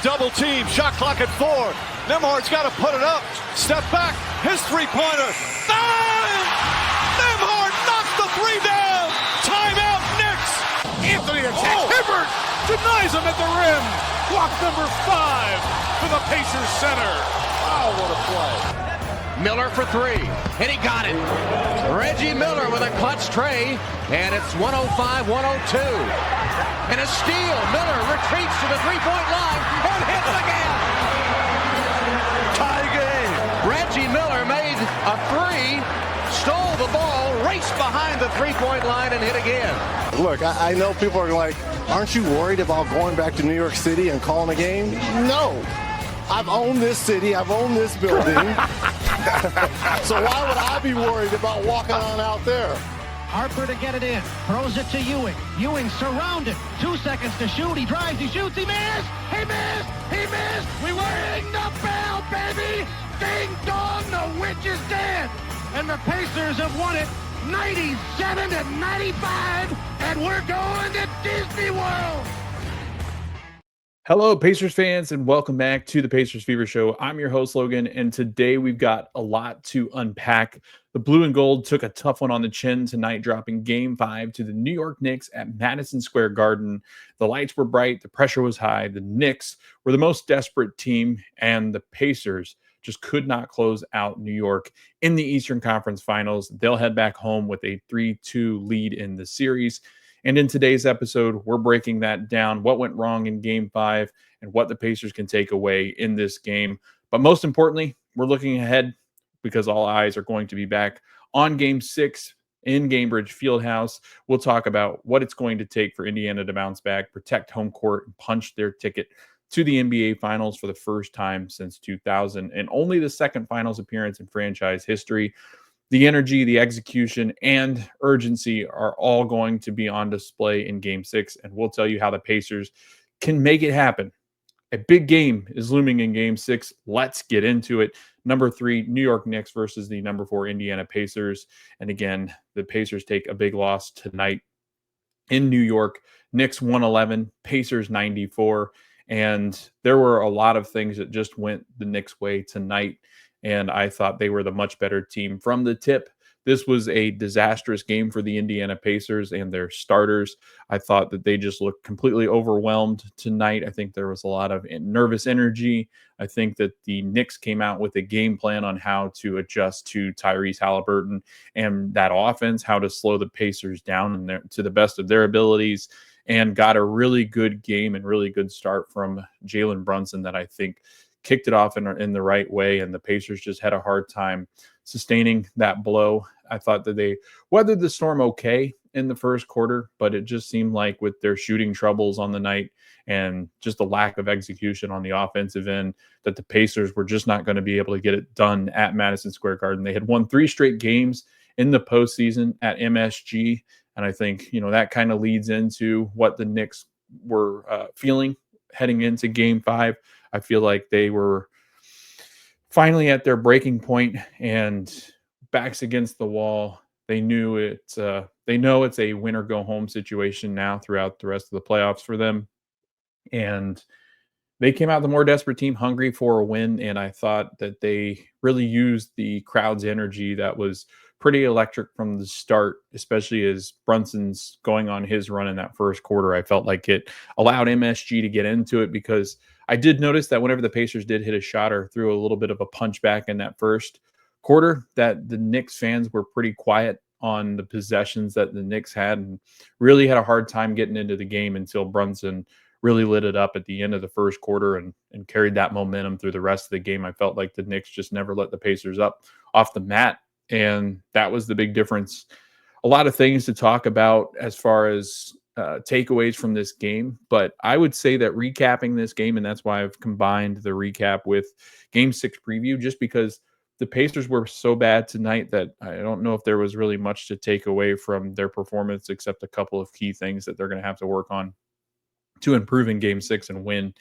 double team. Shot clock at 4. Nembhard's got to put it up. Step back. His three-pointer. Bang! Nembhard knocks the three down. Timeout, Knicks. Anthony attacks. Hibbert denies him at the rim. Block number 5 for the Pacers center. Wow, what a play. Miller for 3, and he got it. Reggie Miller with a clutch tray, and it's 105-102. And a steal. Miller retreats to the three-point line and hits again. Tie game. Reggie Miller made a 3, stole the ball, raced behind the three-point line, and hit again. Look, I know people are like, aren't you worried about going back to New York City and calling a game? No. I've owned this city. I've owned this building. So why would I be worried about walking on out there? Harper to get it in. Throws it to Ewing. Ewing surrounded. 2 seconds to shoot. He drives. He shoots. He missed. He missed. He missed. We ring the bell, baby. Ding dong. The witch is dead. And the Pacers have won it 97-95. And we're going to Disney World. Hello, Pacers fans, and welcome back to the Pacers Fever Show. I'm your host, Logan, and today we've got a lot to unpack. The blue and gold took a tough one on the chin tonight, dropping Game 5 to the New York Knicks at Madison Square Garden. The lights were bright, the pressure was high, the Knicks were the most desperate team, and the Pacers just could not close out New York in the Eastern Conference Finals. They'll head back home with a 3-2 lead in the series. And in today's episode, we're breaking that down, what went wrong in Game 5 and what the Pacers can take away in this game. But most importantly, we're looking ahead because all eyes are going to be back on Game 6 in Gainbridge Fieldhouse. We'll talk about what it's going to take for Indiana to bounce back, protect home court, and punch their ticket to the NBA Finals for the first time since 2000 and only the second Finals appearance in franchise history. The energy, the execution, and urgency are all going to be on display in Game 6, and we'll tell you how the Pacers can make it happen. A big game is looming in Game 6. Let's get into it. Number 3, New York Knicks versus the number 4 Indiana Pacers. And again, the Pacers take a big loss tonight in New York. Knicks 111, Pacers 94. And there were a lot of things that just went the Knicks' way tonight. And I thought they were the much better team from the tip. This was a disastrous game for the Indiana Pacers and their starters. I thought that they just looked completely overwhelmed tonight. I think there was a lot of nervous energy. I think that the Knicks came out with a game plan on how to adjust to Tyrese Halliburton and that offense, how to slow the Pacers down to the best of their abilities, and got a really good game and really good start from Jalen Brunson that I think kicked it off in the right way, and the Pacers just had a hard time sustaining that blow. I thought that they weathered the storm okay in the first quarter, but it just seemed like with their shooting troubles on the night and just the lack of execution on the offensive end, that the Pacers were just not going to be able to get it done at Madison Square Garden. They had won 3 straight games in the postseason at MSG, and I think, that kind of leads into what the Knicks were feeling heading into Game 5. I feel like they were finally at their breaking point and backs against the wall. They know it's a win or go home situation now throughout the rest of the playoffs for them. And they came out the more desperate team, hungry for a win. And I thought that they really used the crowd's energy that was pretty electric from the start, especially as Brunson's going on his run in that first quarter. I felt like it allowed MSG to get into it, because I did notice that whenever the Pacers did hit a shot or threw a little bit of a punch back in that first quarter, that the Knicks fans were pretty quiet on the possessions that the Knicks had and really had a hard time getting into the game until Brunson really lit it up at the end of the first quarter and carried that momentum through the rest of the game. I felt like the Knicks just never let the Pacers up off the mat, and that was the big difference. A lot of things to talk about as far as takeaways from this game, but I would say that recapping this game, and that's why I've combined the recap with Game 6 preview, just because the Pacers were so bad tonight that I don't know if there was really much to take away from their performance, except a couple of key things that they're going to have to work on to improve in Game 6 and win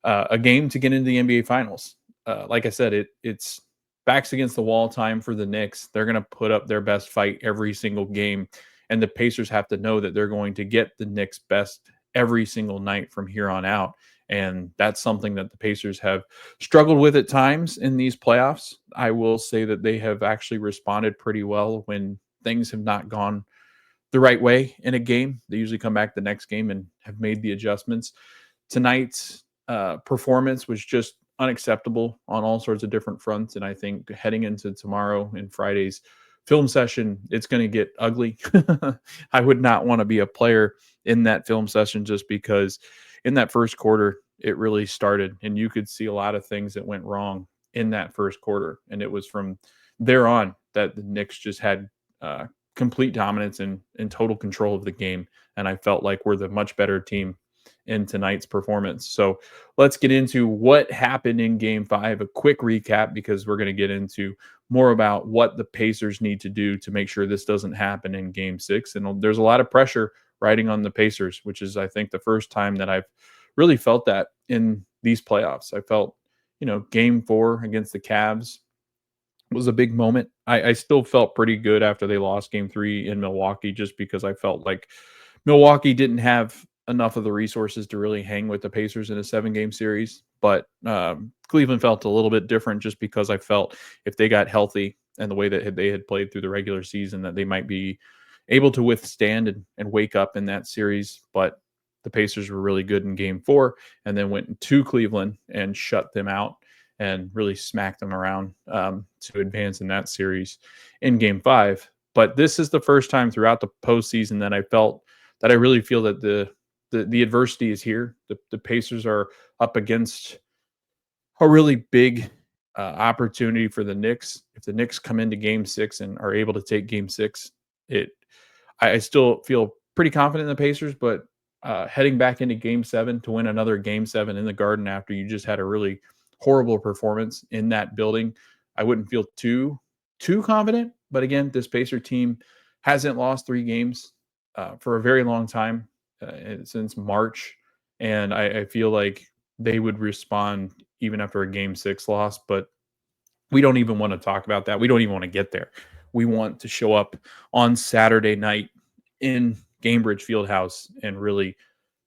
a game to get into the NBA Finals. Like I said, it's backs against the wall time for the Knicks. They're going to put up their best fight every single game, and the Pacers have to know that they're going to get the Knicks' best every single night from here on out. And that's something that the Pacers have struggled with at times in these playoffs. I will say that they have actually responded pretty well when things have not gone the right way in a game. They usually come back the next game and have made the adjustments. Tonight's performance was just unacceptable on all sorts of different fronts. And I think heading into tomorrow and Friday's film session, it's going to get ugly. I would not want to be a player in that film session just because in that first quarter, it really started and you could see a lot of things that went wrong in that first quarter. And it was from there on that the Knicks just had complete dominance and total control of the game. And I felt like we're the much better team in tonight's performance. So let's get into what happened in game 5, a quick recap, because we're going to get into more about what the Pacers need to do to make sure this doesn't happen in game 6. And there's a lot of pressure riding on the Pacers, which is, I think, the first time that I've really felt that in these playoffs. I felt, game 4 against the Cavs was a big moment. I still felt pretty good after they lost game 3 in Milwaukee, just because I felt like Milwaukee didn't have enough of the resources to really hang with the Pacers in a 7-game series. But Cleveland felt a little bit different just because I felt if they got healthy and the way that they had played through the regular season, that they might be able to withstand and wake up in that series. But the Pacers were really good in game 4 and then went to Cleveland and shut them out and really smacked them around to advance in that series in game 5. But this is the first time throughout the postseason that I felt that I really feel that the adversity is here. The Pacers are up against a really big opportunity for the Knicks. If the Knicks come into game 6 and are able to take game 6, I still feel pretty confident in the Pacers, but heading back into game 7 to win another game 7 in the Garden after you just had a really horrible performance in that building, I wouldn't feel too confident. But again, this Pacer team hasn't lost 3 games for a very long time, since March. And I feel like they would respond even after a game 6 loss, but we don't even want to talk about that. We don't even want to get there. We want to show up on Saturday night in Gainbridge Fieldhouse and really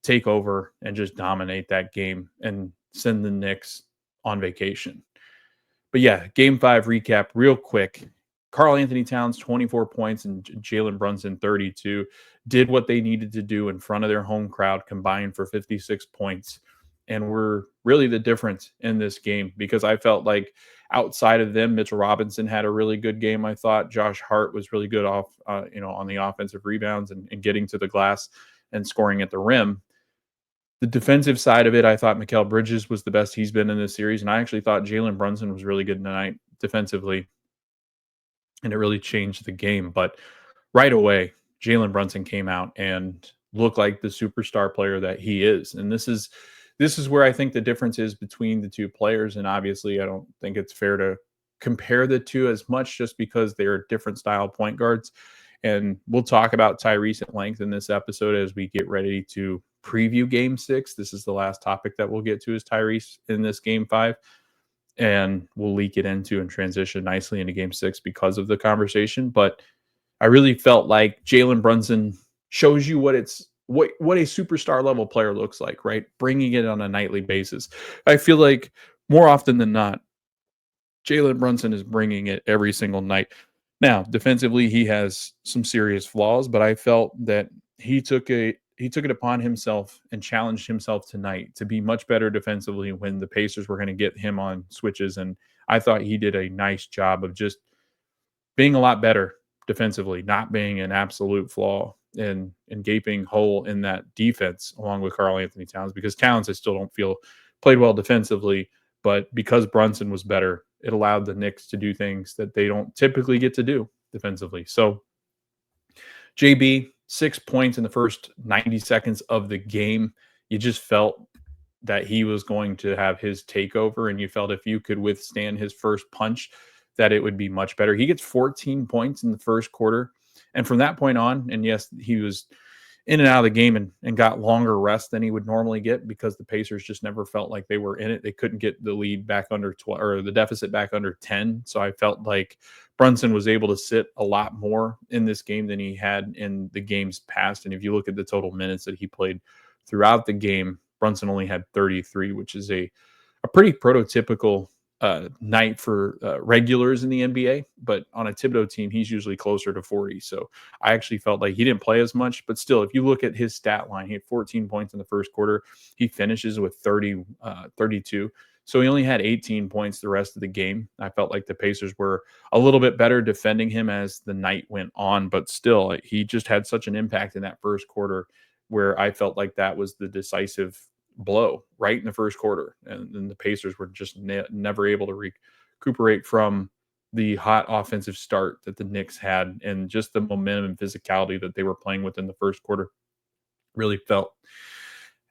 take over and just dominate that game and send the Knicks on vacation. But yeah, game 5 recap real quick. Karl Anthony Towns, 24 points, and Jalen Brunson, 32, did what they needed to do in front of their home crowd, combined for 56 points. And were really the difference in this game, because I felt like outside of them, Mitchell Robinson had a really good game. I thought Josh Hart was really good off, on the offensive rebounds and getting to the glass and scoring at the rim. The defensive side of it, I thought Mikal Bridges was the best he's been in this series. And I actually thought Jalen Brunson was really good tonight defensively. And it really changed the game. But right away, Jalen Brunson came out and looked like the superstar player that he is. And this is where I think the difference is between the two players. And obviously, I don't think it's fair to compare the two as much, just because they are different style point guards. And we'll talk about Tyrese at length in this episode as we get ready to preview game 6. This is the last topic that we'll get to, is Tyrese in this game 5. And we'll leak it into and transition nicely into game 6 because of the conversation. But I really felt like Jalen Brunson shows you what a superstar level player looks like, right? Bringing it on a nightly basis. I feel like more often than not, Jalen Brunson is bringing it every single night. Now, defensively, he has some serious flaws, but I felt that he took it upon himself and challenged himself tonight to be much better defensively when the Pacers were going to get him on switches. And I thought he did a nice job of just being a lot better defensively, not being an absolute flaw and gaping hole in that defense, along with Karl Anthony Towns, because Towns, I still don't feel played well defensively, but because Brunson was better, it allowed the Knicks to do things that they don't typically get to do defensively. So JB, 6 points in the first 90 seconds of the game. You just felt that he was going to have his takeover, and you felt if you could withstand his first punch, that it would be much better. He gets 14 points in the first quarter. And from that point on, and yes, he was in and out of the game and got longer rest than he would normally get, because the Pacers just never felt like they were in it. They couldn't get the lead back under 12, or the deficit back under 10. So I felt like Brunson was able to sit a lot more in this game than he had in the games past. And if you look at the total minutes that he played throughout the game, Brunson only had 33, which is a pretty prototypical night for regulars in the NBA. But on a Thibodeau team, he's usually closer to 40. So I actually felt like he didn't play as much. But still, if you look at his stat line, he had 14 points in the first quarter. He finishes with 32. So he only had 18 points the rest of the game. I felt like the Pacers were a little bit better defending him as the night went on. But still, he just had such an impact in that first quarter where I felt like that was the decisive blow right in the first quarter. And the Pacers were just never able to recuperate from the hot offensive start that the Knicks had, and just the momentum and physicality that they were playing with in the first quarter really felt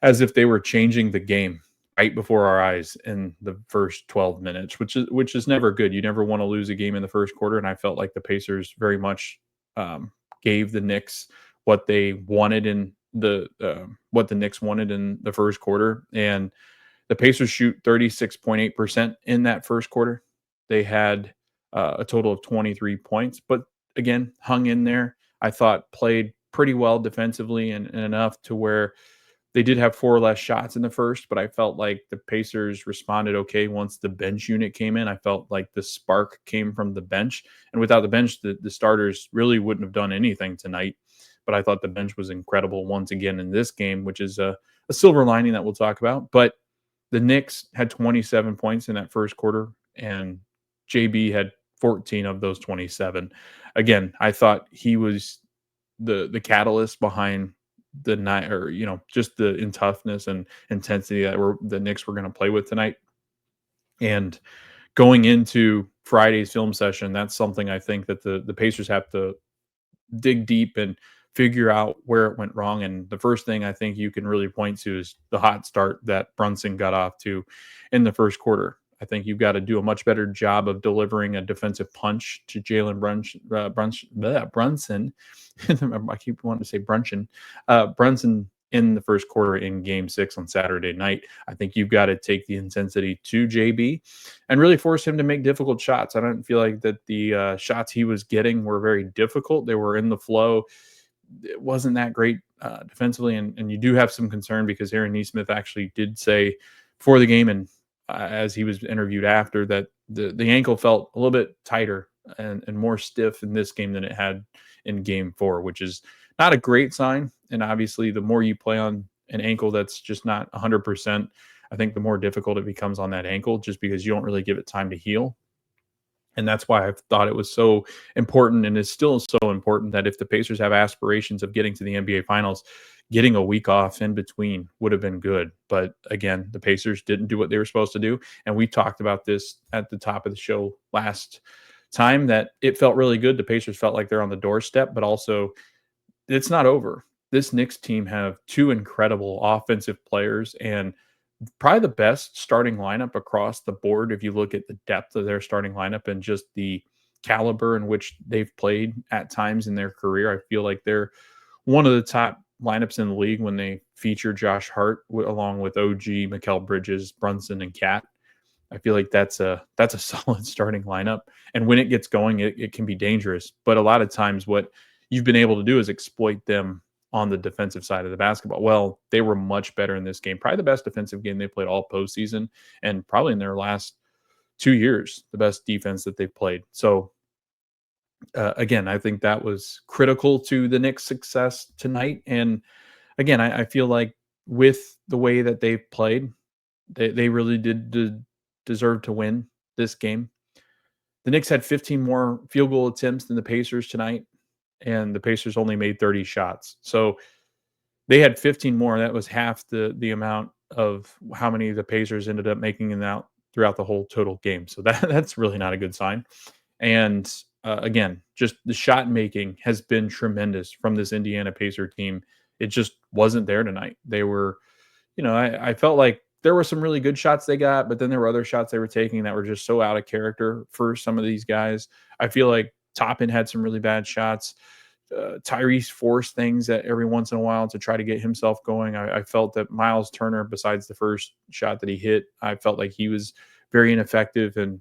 as if they were changing the game right before our eyes in the first 12 minutes, which is never good. You never want to lose a game in the first quarter. And I felt like the Pacers very much gave the Knicks what they wanted in what the Knicks wanted in the first quarter. And the Pacers shoot 36.8% in that first quarter. They had a total of 23 points, but again, hung in there. I thought played pretty well defensively and enough to where they did have 4 less shots in the first, but I felt like the Pacers responded okay once the bench unit came in. I felt like the spark came from the bench, and without the bench, the starters really wouldn't have done anything tonight. But I thought the bench was incredible once again in this game, which is a silver lining that we'll talk about. But the Knicks had 27 points in that first quarter, and JB had 14 of those 27. Again, I thought he was the catalyst behind the night, or just the in toughness and intensity that the Knicks were going to play with tonight. And going into Friday's film session, that's something I think that the Pacers have to dig deep and figure out where it went wrong. And the first thing I think you can really point to is the hot start that Brunson got off to in the first quarter. I think you've got to do a much better job of delivering a defensive punch to Jalen Brunson. I keep wanting to say Brunson. Brunson in the first quarter in Game 6 on Saturday night. I think you've got to take the intensity to JB and really force him to make difficult shots. I don't feel like that the shots he was getting were very difficult. They were in the flow. It wasn't that great defensively, and you do have some concern because Aaron Nesmith actually did say before the game and as he was interviewed after that the ankle felt a little bit tighter and more stiff in this game than it had in Game 4, which is not a great sign. And obviously, the more you play on an ankle that's just not 100%, I think the more difficult it becomes on that ankle, just because you don't really give it time to heal. And that's why I thought it was so important, and is still so important, that if the Pacers have aspirations of getting to the NBA Finals, getting a week off in between would have been good. But again, the Pacers didn't do what they were supposed to do. And we talked about this at the top of the show last time, that it felt really good. The Pacers felt like they're on the doorstep, but also it's not over. This Knicks team have 2 incredible offensive players and probably the best starting lineup across the board. If you look at the depth of their starting lineup and just the caliber in which they've played at times in their career, I feel like they're one of the top lineups in the league when they feature Josh Hart along with OG, Mikal Bridges, Brunson, and Cat. I feel like that's a solid starting lineup. And when it gets going, it can be dangerous. But a lot of times what you've been able to do is exploit them on the defensive side of the basketball. Well, they were much better in this game. Probably the best defensive game they played all postseason, and probably in their last 2 years, the best defense that they've played. So again, I think that was critical to the Knicks' success tonight. And again, I feel like with the way that they've played, they really did deserve to win this game. The Knicks had 15 more field goal attempts than the Pacers tonight, and the Pacers only made 30 shots. So they had 15 more. That was half the amount of how many the Pacers ended up making throughout the whole total game. So that's really not a good sign. And again, just the shot making has been tremendous from this Indiana Pacer team. It just wasn't there tonight. They were, I felt like there were some really good shots they got, but then there were other shots they were taking that were just so out of character for some of these guys. I feel like Toppin had some really bad shots. Tyrese forced things at every once in a while to try to get himself going. I felt that Miles Turner, besides the first shot that he hit, I felt like he was very ineffective. And,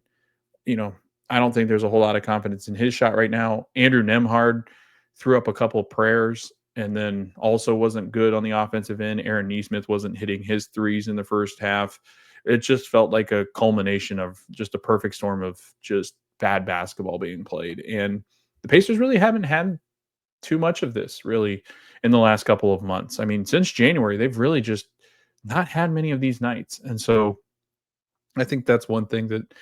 I don't think there's a whole lot of confidence in his shot right now. Andrew Nembhard threw up a couple of prayers and then also wasn't good on the offensive end. Aaron Nesmith wasn't hitting his threes in the first half. It just felt like a culmination of just a perfect storm of just bad basketball being played. And the Pacers really haven't had too much of this really in the last couple of months. I mean, since January, they've really just not had many of these nights. And so I think that's one thing that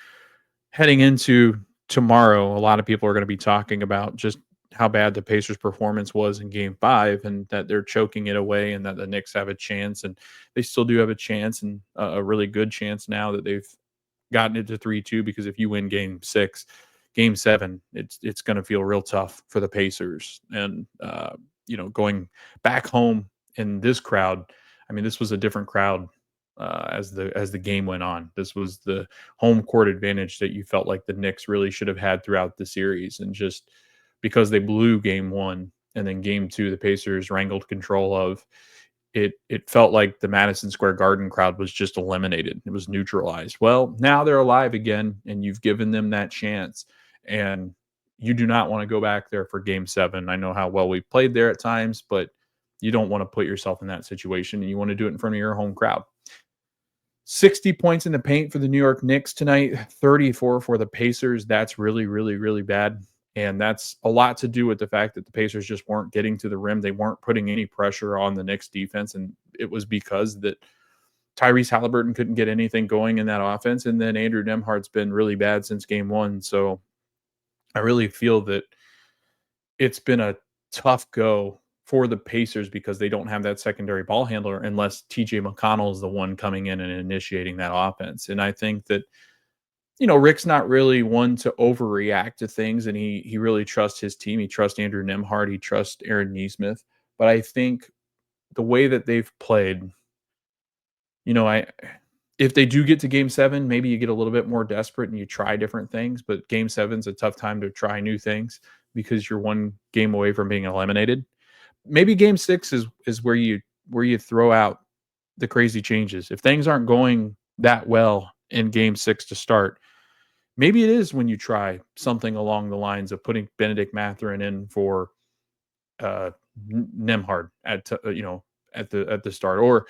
heading into tomorrow, a lot of people are going to be talking about just how bad the Pacers' performance was in game 5 and that they're choking it away and that the Knicks have a chance. And they still do have a chance, and a really good chance now that they've gotten it to 3-2, because if you win game 6, game 7, it's going to feel real tough for the Pacers. And, going back home in this crowd, I mean, this was a different crowd as the game went on. This was the home court advantage that you felt like the Knicks really should have had throughout the series, and just because they blew game 1 and then game 2 the Pacers wrangled control of it, it felt like the Madison Square Garden crowd was just eliminated. It was neutralized. Well, now they're alive again, and you've given them that chance, and you do not want to go back there for game 7. I know how well we played there at times, but you don't want to put yourself in that situation, and you want to do it in front of your home crowd. 60 points in the paint for the New York Knicks tonight, 34 for the Pacers. That's really, really, really bad. And that's a lot to do with the fact that the Pacers just weren't getting to the rim. They weren't putting any pressure on the Knicks defense. And it was because that Tyrese Halliburton couldn't get anything going in that offense. And then Andrew Nembhard's been really bad since game 1. So I really feel that it's been a tough go for the Pacers because they don't have that secondary ball handler unless TJ McConnell is the one coming in and initiating that offense. And I think that, Rick's not really one to overreact to things, and he really trusts his team. He trusts Andrew Nembhard. He trusts Aaron Nesmith. But I think the way that they've played, if they do get to game 7, maybe you get a little bit more desperate and you try different things. But game 7's a tough time to try new things because you're one game away from being eliminated. Maybe game 6 is where you throw out the crazy changes. If things aren't going that well in game 6 to start, maybe it is when you try something along the lines of putting Benedict Mathurin in for Nembhard at the start, or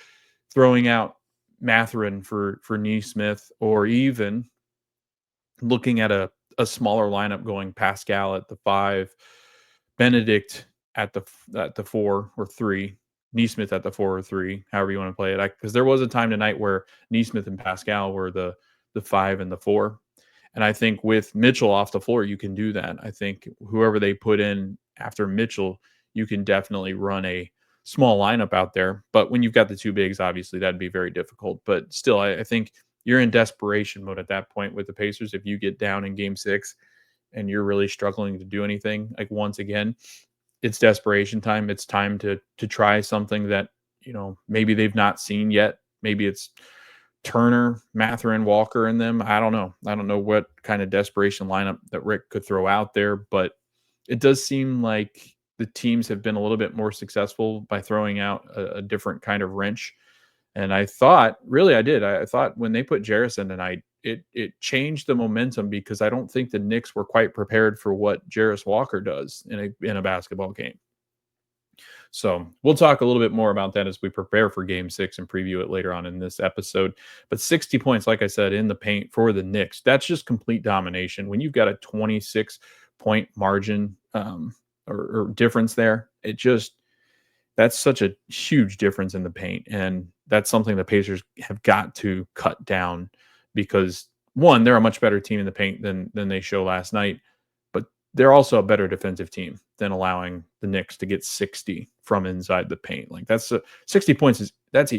throwing out Mathurin for Nesmith, or even looking at a smaller lineup going Pascal at the 5, Benedict at the 4 or 3, Nesmith at the 4 or 3, however you want to play it. Because there was a time tonight where Nesmith and Pascal were the 5 and the 4. And I think with Mitchell off the floor, you can do that. I think whoever they put in after Mitchell, you can definitely run a small lineup out there. But when you've got the 2 bigs, obviously that'd be very difficult. But still, I think you're in desperation mode at that point with the Pacers. If you get down in game 6 and you're really struggling to do anything, like, once again, it's desperation time. It's time to try something that, maybe they've not seen yet. Maybe it's Turner, Mathurin, Walker in them. I don't know. I don't know what kind of desperation lineup that Rick could throw out there, but it does seem like the teams have been a little bit more successful by throwing out a different kind of wrench. And I thought when they put Jarris in tonight, it changed the momentum, because I don't think the Knicks were quite prepared for what Jarris Walker does in a basketball game. So we'll talk a little bit more about that as we prepare for game 6 and preview it later on in this episode. But 60 points, like I said, in the paint for the Knicks, that's just complete domination. When you've got a 26-point margin or difference there, that's such a huge difference in the paint. And that's something the Pacers have got to cut down, because, one, they're a much better team in the paint than they show last night. But they're also a better defensive team than allowing the Knicks to get 60 from inside the paint. Like, that's 60 points that's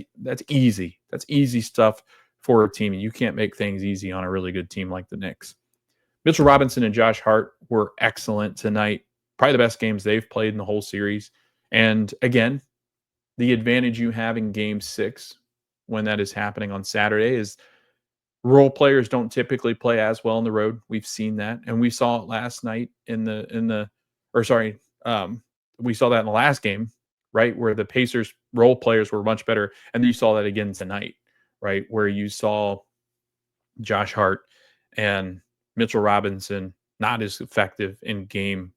easy. That's easy stuff for a team. And you can't make things easy on a really good team like the Knicks. Mitchell Robinson and Josh Hart were excellent tonight. Probably the best games they've played in the whole series. And again, the advantage you have in game 6 when that is happening on Saturday is role players don't typically play as well on the road. We've seen that, and we saw it last night we saw that in the last game, right, where the Pacers role players were much better, and you saw that again tonight, right, where you saw Josh Hart and Mitchell Robinson not as effective in game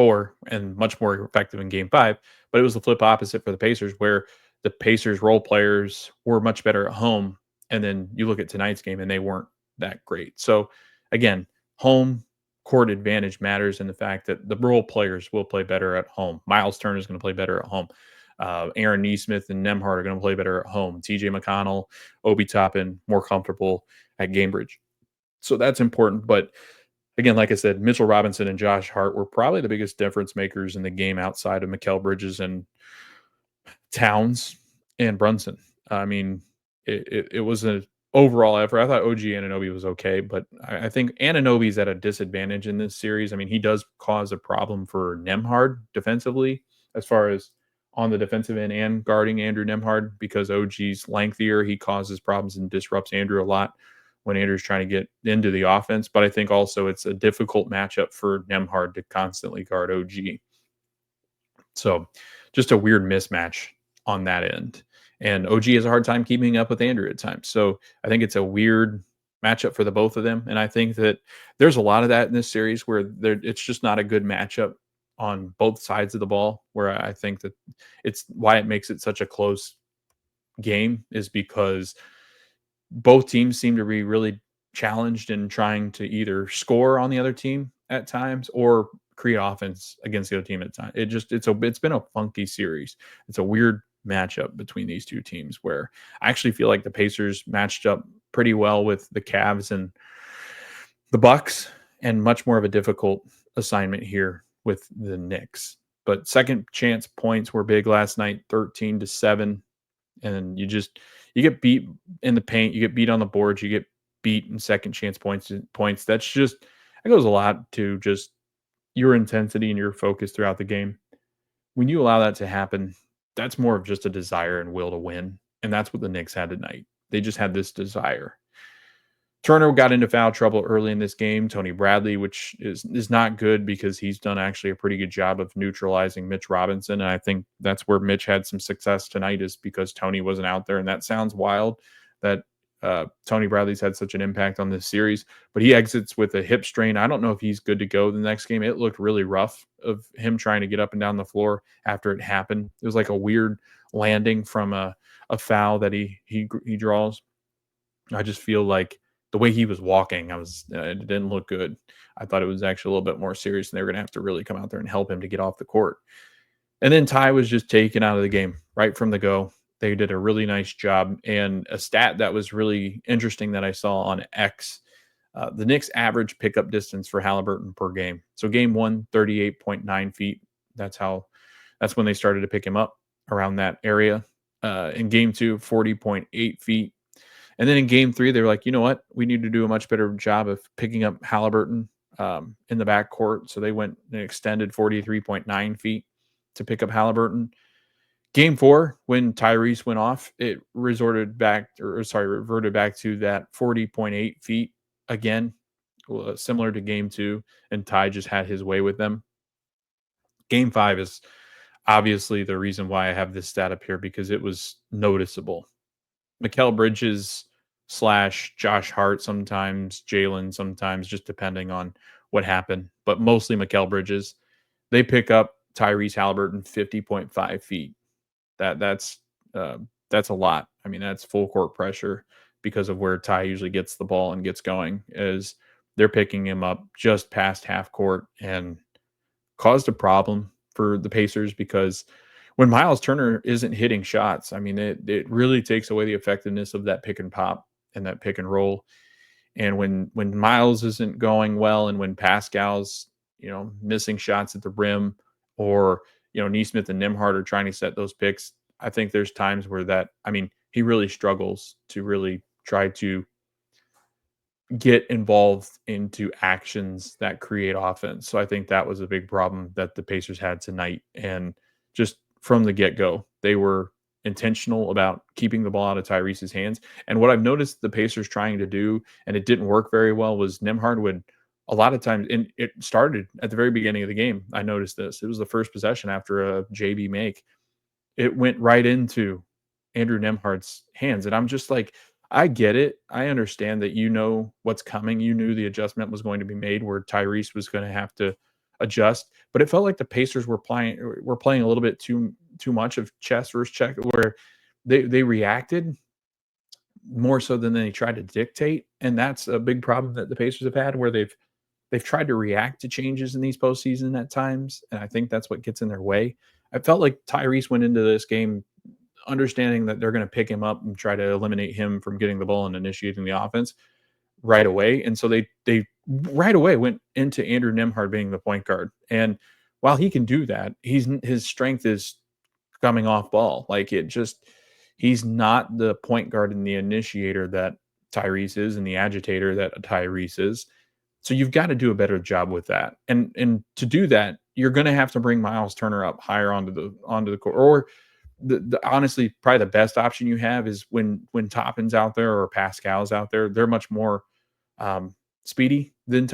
4 and much more effective in game 5. But it was the flip opposite for the Pacers, where the Pacers role players were much better at home. And then you look at tonight's game and they weren't that great. So again, home court advantage matters in the fact that the role players will play better at home. Miles Turner is going to play better at home. Aaron Nesmith and Nembhard are going to play better at home. TJ McConnell, Obi Toppin, more comfortable at Gainbridge. So that's important. But again, like I said, Mitchell Robinson and Josh Hart were probably the biggest difference makers in the game outside of Mikal Bridges and Towns and Brunson. I mean, it was an overall effort. I thought OG Anunoby was okay, but I think Anunoby's at a disadvantage in this series. I mean, he does cause a problem for Nembhard defensively as far as on the defensive end and guarding Andrew Nembhard, because OG's lengthier. He causes problems and disrupts Andrew a lot when Andrew's trying to get into the offense. But I think also it's a difficult matchup for Nembhard to constantly guard OG. So just a weird mismatch on that end. And OG has a hard time keeping up with Andrew at times. So I think it's a weird matchup for the both of them. And I think that there's a lot of that in this series where it's just not a good matchup on both sides of the ball, where I think that it's why it makes it such a close game is because both teams seem to be really challenged in trying to either score on the other team at times or create offense against the other team at times. It's been a funky series. It's a weird matchup between these two teams where I actually feel like the Pacers matched up pretty well with the Cavs and the Bucks, and much more of a difficult assignment here with the Knicks. But second chance points were big last night, 13-7. And you get beat in the paint, you get beat on the boards, you get beat in second chance points. That goes a lot to just your intensity and your focus throughout the game. When you allow that to happen, that's more of just a desire and will to win. And that's what the Knicks had tonight. They just had this desire. Turner got into foul trouble early in this game. Tony Bradley, which is not good because he's done actually a pretty good job of neutralizing Mitch Robinson. And I think that's where Mitch had some success tonight, is because Tony wasn't out there. And that sounds wild that Tony Bradley's had such an impact on this series, but he exits with a hip strain. I don't know if he's good to go the next game. It looked really rough of him trying to get up and down the floor after it happened. It was like a weird landing from a foul that he draws. I just feel like the way he was walking, it didn't look good. I thought it was actually a little bit more serious, and they were going to have to really come out there and help him to get off the court. And then Ty was just taken out of the game right from the go. They did a really nice job. And a stat that was really interesting that I saw on X, the Knicks average pickup distance for Halliburton per game. So game 1, 38.9 feet. That's when they started to pick him up, around that area. In game 2, 40.8 feet. And then in game 3, they were like, you know what? We need to do a much better job of picking up Halliburton in the backcourt. So they went and extended 43.9 feet to pick up Halliburton. Game 4, when Tyrese went off, it reverted back to that 40.8 feet again, similar to game 2, and Ty just had his way with them. Game 5 is obviously the reason why I have this stat up here, because it was noticeable. Mikal Bridges / Josh Hart, sometimes Jalen, sometimes, just depending on what happened, but mostly Mikal Bridges. They pick up Tyrese Halliburton 50.5 feet. That's a lot. I mean, that's full court pressure because of where Ty usually gets the ball and gets going, is they're picking him up just past half court, and caused a problem for the Pacers because when Miles Turner isn't hitting shots, I mean, it really takes away the effectiveness of that pick and pop and that pick and roll. And when Miles isn't going well, and when Pascal's, missing shots at the rim, or, Nesmith and Nembhard are trying to set those picks, I think there's times where he really struggles to really try to get involved into actions that create offense. So I think that was a big problem that the Pacers had tonight. And just from the get-go, they were intentional about keeping the ball out of Tyrese's hands. And what I've noticed the Pacers trying to do, and it didn't work very well, was Nembhard would a lot of times, and it started at the very beginning of the game. I noticed this. It was the first possession after a JB make. It went right into Andrew Nembhard's hands. And I'm just like, I get it. I understand that what's coming. You knew the adjustment was going to be made where Tyrese was going to have to adjust. But it felt like the Pacers were playing a little bit too much of chess versus check, where they reacted more so than they tried to dictate, and that's a big problem that the Pacers have had, where they've tried to react to changes in these postseason at times, and I think that's what gets in their way. I felt like Tyrese went into this game understanding that they're going to pick him up and try to eliminate him from getting the ball and initiating the offense right away. And so they right away went into Andrew Nembhard being the point guard. And while he can do that, his strength is coming off ball. Like he's not the point guard and the initiator that Tyrese is and the agitator that Tyrese is. So you've got to do a better job with that. And to do that, you're going to have to bring Miles Turner up higher onto the court. Or the honestly, probably the best option you have is when Toppin's out there or Pascal's out there. They're much more speedy than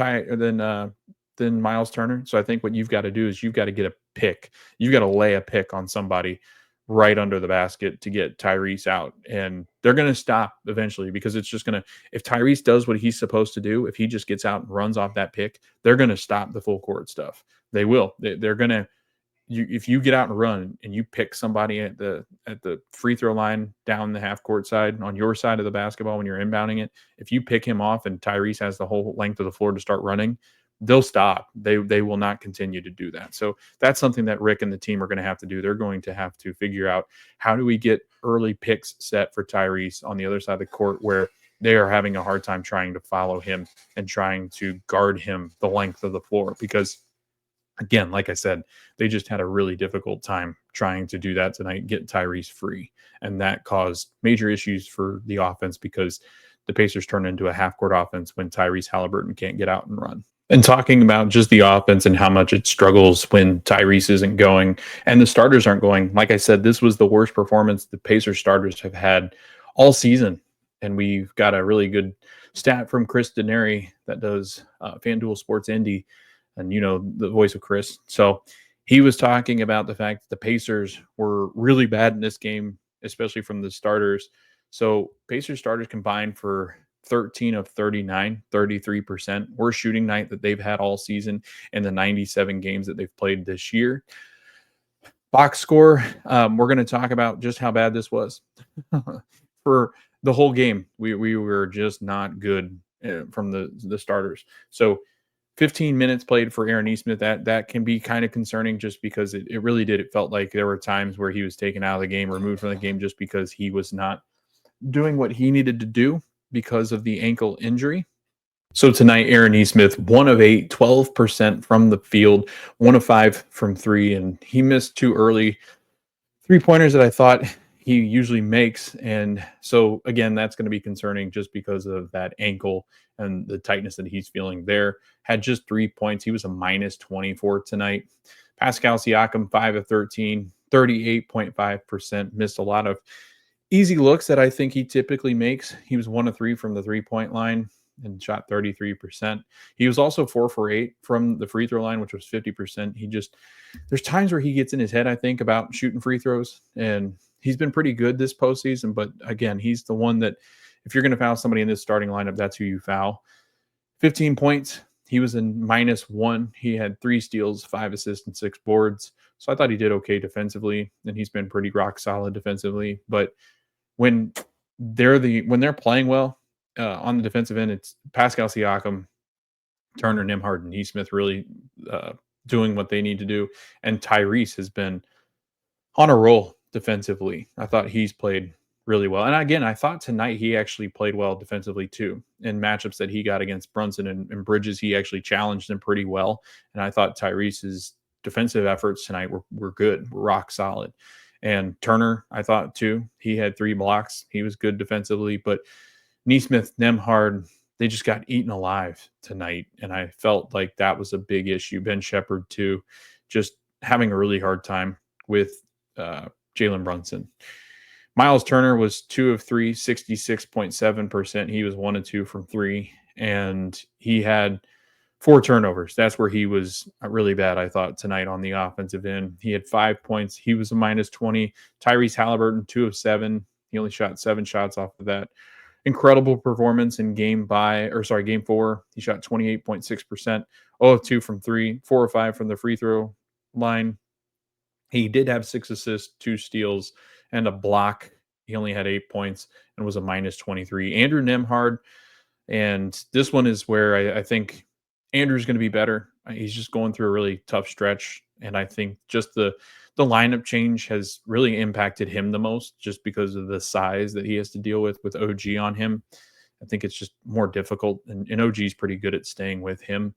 Miles Turner. So I think what you've got to do is you've got to get a pick. You've got to lay a pick on somebody right under the basket to get Tyrese out. And they're going to stop eventually, because it's just going to, if Tyrese does what he's supposed to do, if he just gets out and runs off that pick, they're going to stop the full court stuff. They will. They're going to, if you get out and run and you pick somebody at the free throw line down the half court side on your side of the basketball when you're inbounding it, if you pick him off and Tyrese has the whole length of the floor to start running, they'll stop. They will not continue to do that. So that's something that Rick and the team are going to have to do. They're going to have to figure out, how do we get early picks set for Tyrese on the other side of the court, where they are having a hard time trying to follow him and trying to guard him the length of the floor. Because again, like I said, they just had a really difficult time trying to do that tonight, get Tyrese free. And that caused major issues for the offense, because the Pacers turn into a half-court offense when Tyrese Halliburton can't get out and run. And talking about just the offense and how much it struggles when Tyrese isn't going and the starters aren't going, like I said, this was the worst performance the Pacers starters have had all season. And we've got a really good stat from Chris Denary that does FanDuel Sports Indy, and the voice of Chris. So he was talking about the fact that the Pacers were really bad in this game, especially from the starters. So Pacers starters combined for 13 of 39, 33%. Worst shooting night that they've had all season in the 97 games that they've played this year. Box score, we're going to talk about just how bad this was. For the whole game, we were just not good from the starters. So 15 minutes played for Aaron Nesmith. That can be kind of concerning, just because it really did. It felt like there were times where he was taken out of the game, removed from the game, just because he was not doing what he needed to do because of the ankle injury. So tonight, Aaron Nesmith, 1 of 8, 12% from the field, 1 of 5 from 3, and he missed 2 early 3-pointers that I thought he usually makes. And so again, that's going to be concerning just because of that ankle and the tightness that he's feeling there. Had just 3 points. He was a -24 tonight. Pascal Siakam, 5 of 13, 38.5%. Missed a lot of easy looks that I think he typically makes. He was 1 of 3 from the 3-point line and shot 33%. He was also 4 for 8 from the free throw line, which was 50%. There's times where he gets in his head, I think, about shooting free throws, and he's been pretty good this postseason. But again, he's the one that, if you're going to foul somebody in this starting lineup, that's who you foul. 15 points. He was in -1. He had 3 steals, 5 assists, and 6 boards. So I thought he did okay defensively, and he's been pretty rock solid defensively. But when they're playing well on the defensive end, it's Pascal Siakam, Turner, Nembhard, and Nesmith really doing what they need to do. And Tyrese has been on a roll defensively. I thought he's played really well. And again, I thought tonight he actually played well defensively too. In matchups that he got against Brunson and Bridges, he actually challenged them pretty well. And I thought Tyrese's defensive efforts tonight were good, were rock solid. And Turner, I thought too, he had 3 blocks. He was good defensively. But Nesmith, Nembhard, they just got eaten alive tonight. And I felt like that was a big issue. Ben Shepherd too, just having a really hard time with Jalen Brunson. Miles Turner was 2 of 3, 66.7%. He was 1 of 2 from 3, and he had 4 turnovers. That's where he was really bad, I thought, tonight on the offensive end. He had 5 points. He was a -20. Tyrese Halliburton, 2 of 7. He only shot 7 shots off of that. incredible performance in game 4. He shot 28.6%, 0 of 2 from 3, 4 or 5 from the free throw line. He did have 6 assists, 2 steals, and a block. He only had 8 points and was a minus 23. Andrew Nembhard, and this one is where I think Andrew's going to be better. He's just going through a really tough stretch, and I think just the lineup change has really impacted him the most, just because of the size that he has to deal with OG on him. I think it's just more difficult, and OG is pretty good at staying with him.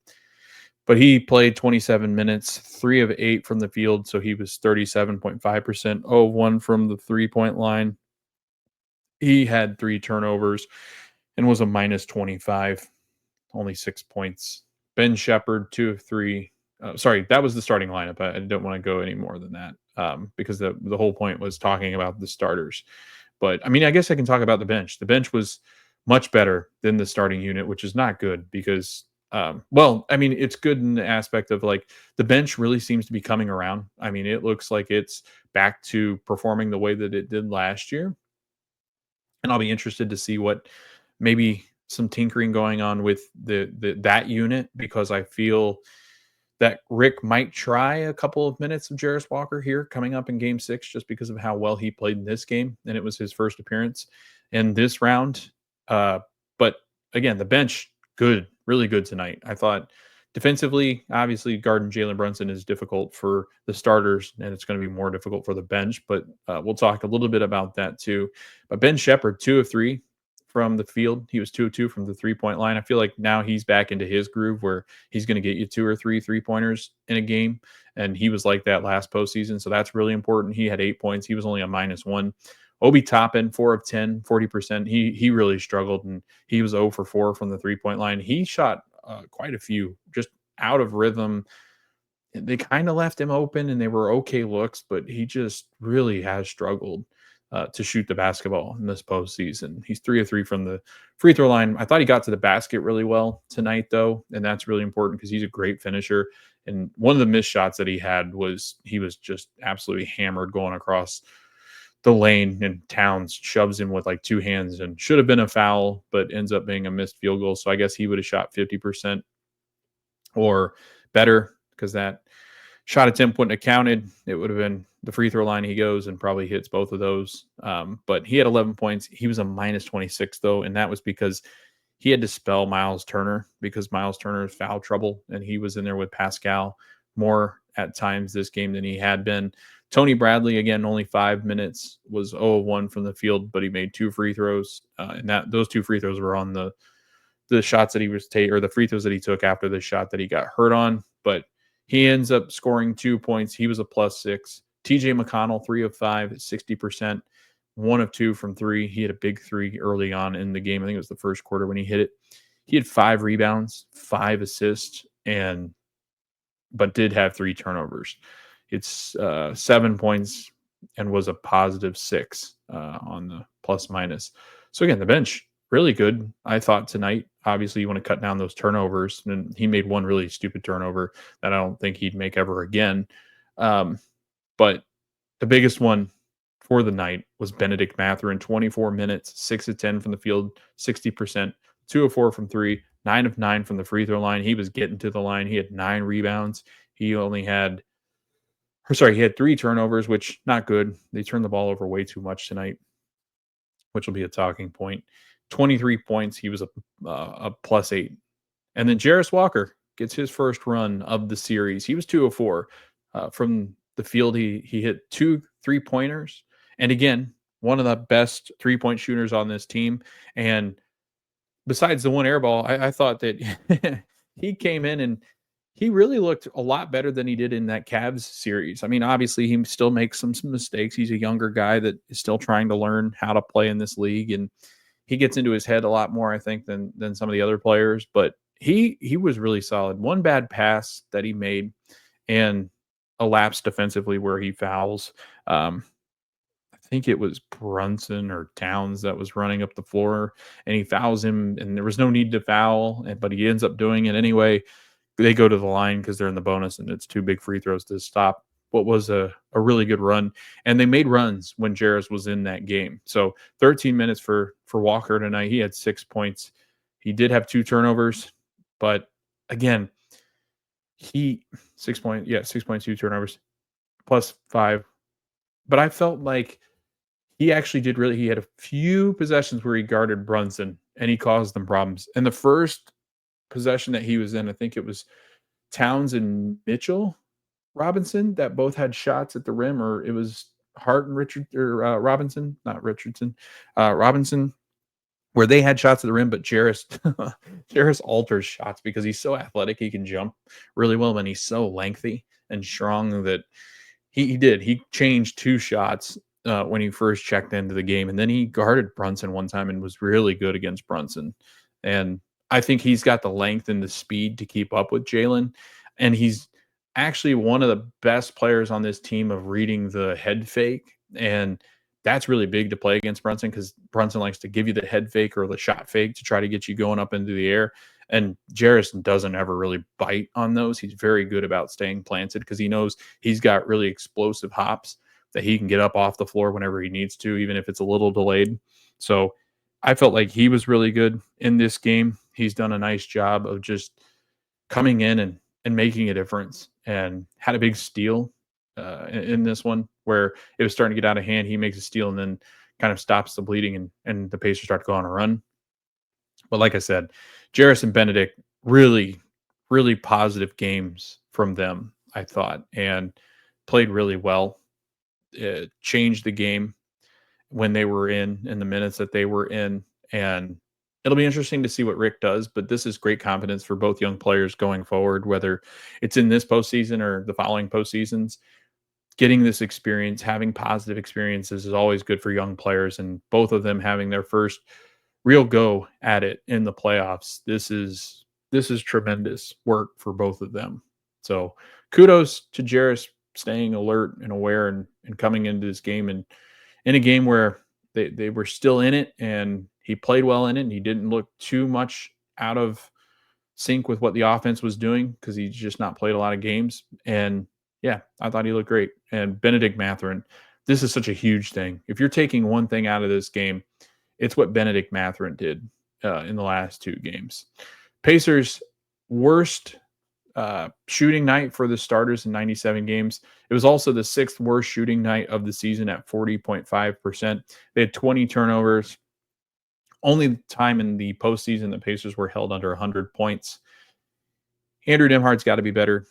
But he played 27 minutes, 3 of 8 from the field, so he was 37.5%, 0 of 1 from the three-point line. He had 3 turnovers and was a minus 25, only 6 points. Ben Shepherd, 2 of 3. Sorry, that was the starting lineup. I don't want to go any more than that because the whole point was talking about the starters. But, I mean, I guess I can talk about the bench. The bench was much better than the starting unit, which is not good because well, I mean, it's good in the aspect of like the bench really seems to be coming around. I mean, it looks like it's back to performing the way that it did last year. And I'll be interested to see what maybe some tinkering going on with that unit, because I feel that Rick might try a couple of minutes of Jarris Walker here coming up in game 6, just because of how well he played in this game. And it was his first appearance in this round. But again, the bench, good, really good tonight. I thought defensively, obviously, guarding Jalen Brunson is difficult for the starters, and it's going to be more difficult for the bench. But we'll talk a little bit about that too. But Ben Shepherd, 2 of 3 from the field. He was 2 of 2 from the three-point line. I feel like now he's back into his groove where he's going to get you 2 or 3 three-pointers in a game. And he was like that last postseason. So that's really important. He had 8 points. He was only a -1. Obi Toppin, 4 of 10, 40%. He really struggled, and he was 0 for 4 from the three-point line. He shot quite a few just out of rhythm. They kind of left him open, and they were okay looks, but he just really has struggled to shoot the basketball in this postseason. He's 3 of 3 from the free throw line. I thought he got to the basket really well tonight, though, and that's really important because he's a great finisher. And one of the missed shots that he was just absolutely hammered going across the lane, and Towns shoves him with like 2 hands and should have been a foul, but ends up being a missed field goal. So I guess he would have shot 50% or better, because that shot attempt wouldn't have counted. It would have been the free throw line he goes and probably hits both of those. But he had 11 points. He was a -26 though, and that was because he had to spell Miles Turner, because Miles Turner is foul trouble, and he was in there with Pascal more at times this game than he had been. Tony Bradley, again, only 5 minutes, was 0 of 1 from the field, but he made 2 free throws, and those 2 free throws were on the shots that he was or the free throws that he took after the shot that he got hurt on. But he ends up scoring 2 points. He was a +6. TJ McConnell, 3 of 5 at 60%, 1 of 2 from 3. He had a big 3 early on in the game. I think it was the first quarter when he hit it. He had 5 rebounds, 5 assists, but did have 3 turnovers. It's 7 points and was a +6 on the plus-minus. So again, the bench, really good, I thought, tonight. Obviously, you want to cut down those turnovers, and he made one really stupid turnover that I don't think he'd make ever again. But the biggest one for the night was Benedict Mathurin, 24 minutes, 6 of 10 from the field, 60%, 2 of 4 from 3, 9 of 9 from the free throw line. He was getting to the line. He had 9 rebounds. He had 3 turnovers, which not good. They turned the ball over way too much tonight, which will be a talking point. 23 points. He was a +8. And then Jarris Walker gets his first run of the series. He was 2 of 4 from the field. He hit 2 3-pointers. And again, one of the best 3-point shooters on this team. And besides the one air ball, I thought that he came in and he really looked a lot better than he did in that Cavs series. I mean, obviously, he still makes some mistakes. He's a younger guy that is still trying to learn how to play in this league, and he gets into his head a lot more, I think, than some of the other players. But he was really solid. One bad pass that he made and a lapse defensively where he fouls. I think it was Brunson or Towns that was running up the floor, and he fouls him, and there was no need to foul, but he ends up doing it anyway. They go to the line because they're in the bonus, and it's 2 big free throws to stop what was a really good run. And they made runs when Jarris was in that game. So 13 minutes for Walker tonight. He had 6 points. He did have 2 turnovers, but again, he 6.2 turnovers plus 5. But I felt like he actually did he had a few possessions where he guarded Brunson and he caused them problems. And the first possession that he was in, I think it was Towns and Mitchell Robinson that both had shots at the rim, or it was Hart and Robinson, not Richardson, Robinson, where they had shots at the rim, but Jarris alters shots because he's so athletic. He can jump really well, and he's so lengthy and strong that he changed 2 shots when he first checked into the game, and then he guarded Brunson one time and was really good against Brunson. And I think he's got the length and the speed to keep up with Jalen, and he's actually one of the best players on this team of reading the head fake, and that's really big to play against Brunson because Brunson likes to give you the head fake or the shot fake to try to get you going up into the air. And Jarris doesn't ever really bite on those. He's very good about staying planted because he knows he's got really explosive hops that he can get up off the floor whenever he needs to, even if it's a little delayed. So I felt like he was really good in this game. He's done a nice job of just coming in and making a difference, and had a big steal in this one where it was starting to get out of hand. He makes a steal and then kind of stops the bleeding, and the Pacers start to go on a run. But like I said, Jarris and Benedict, really, really positive games from them, I thought, and played really well. It changed the game when they were in the minutes that they were in. And it'll be interesting to see what Rick does, but this is great confidence for both young players going forward, whether it's in this postseason or the following postseasons. Getting this experience, having positive experiences is always good for young players, and both of them having their first real go at it in the playoffs. This is tremendous work for both of them. So kudos to Jarris staying alert and aware and coming into this game, and in a game where they were still in it, and he played well in it, and he didn't look too much out of sync with what the offense was doing because he's just not played a lot of games. And yeah, I thought he looked great. And Benedict Mathurin, this is such a huge thing. If you're taking one thing out of this game, it's what Benedict Mathurin did in the last 2 games. Pacers' worst shooting night for the starters in 97 games. It was also the 6th worst shooting night of the season at 40.5%. They had 20 turnovers. Only time in the postseason the Pacers were held under 100 points. Andrew Nembhard's got to be better.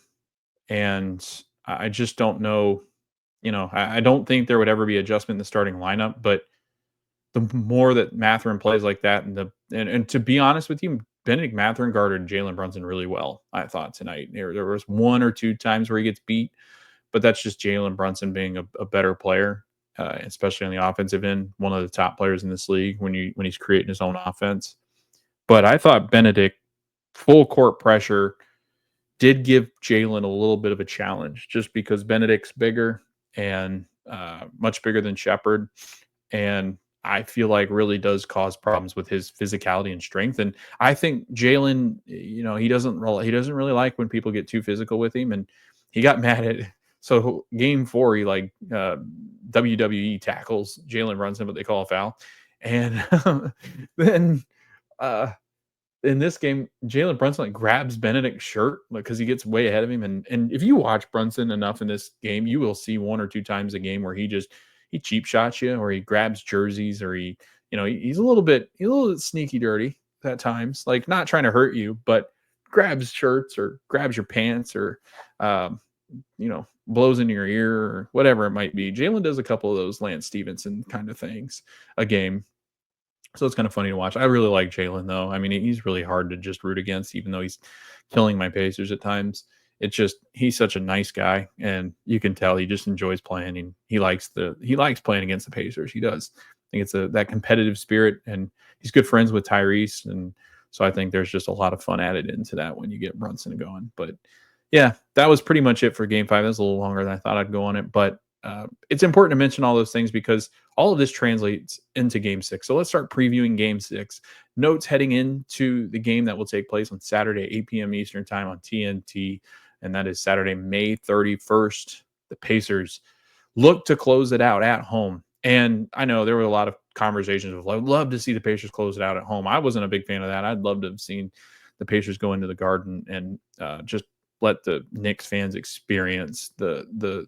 And I just don't know. I don't think there would ever be adjustment in the starting lineup, but the more that Mathurin plays like that, and to be honest with you, Benedict Mathurin guarded Jalen Brunson really well, I thought, tonight. There was 1 or 2 times where he gets beat, but that's just Jalen Brunson being a better player, especially on the offensive end, one of the top players in this league when he's creating his own offense. But I thought Benedict, full court pressure, did give Jalen a little bit of a challenge just because Benedict's bigger and much bigger than Shepherd. And I feel like really does cause problems with his physicality and strength. And I think Jalen, he doesn't really like when people get too physical with him. And he got mad at, so game 4, he WWE tackles Jalen Brunson, but they call a foul. And then in this game, Jalen Brunson grabs Benedict's shirt because he gets way ahead of him. And if you watch Brunson enough in this game, you will see 1 or 2 times a game where he cheap shots you, or he grabs jerseys, or he's a little bit sneaky dirty at times, like not trying to hurt you, but grabs shirts or grabs your pants or blows into your ear or whatever it might be. Jalen does a couple of those Lance Stevenson kind of things a game. So it's kind of funny to watch. I really like Jalen, though. I mean, he's really hard to just root against, even though he's killing my Pacers at times. It's just, he's such a nice guy, and you can tell he just enjoys playing, and he likes playing against the Pacers. He does. I think it's that competitive spirit, and he's good friends with Tyrese, and so I think there's just a lot of fun added into that when you get Brunson going. But yeah, that was pretty much it for Game 5. That was a little longer than I thought I'd go on it, but it's important to mention all those things because all of this translates into Game 6. So let's start previewing Game 6. Notes heading into the game that will take place on Saturday, 8 p.m. Eastern Time on TNT, and that is Saturday, May 31st. the Pacers look to close it out at home. And I know there were a lot of conversations of, I'd love to see the Pacers close it out at home. I wasn't a big fan of that. I'd love to have seen the Pacers go into the Garden and just let the Knicks fans experience the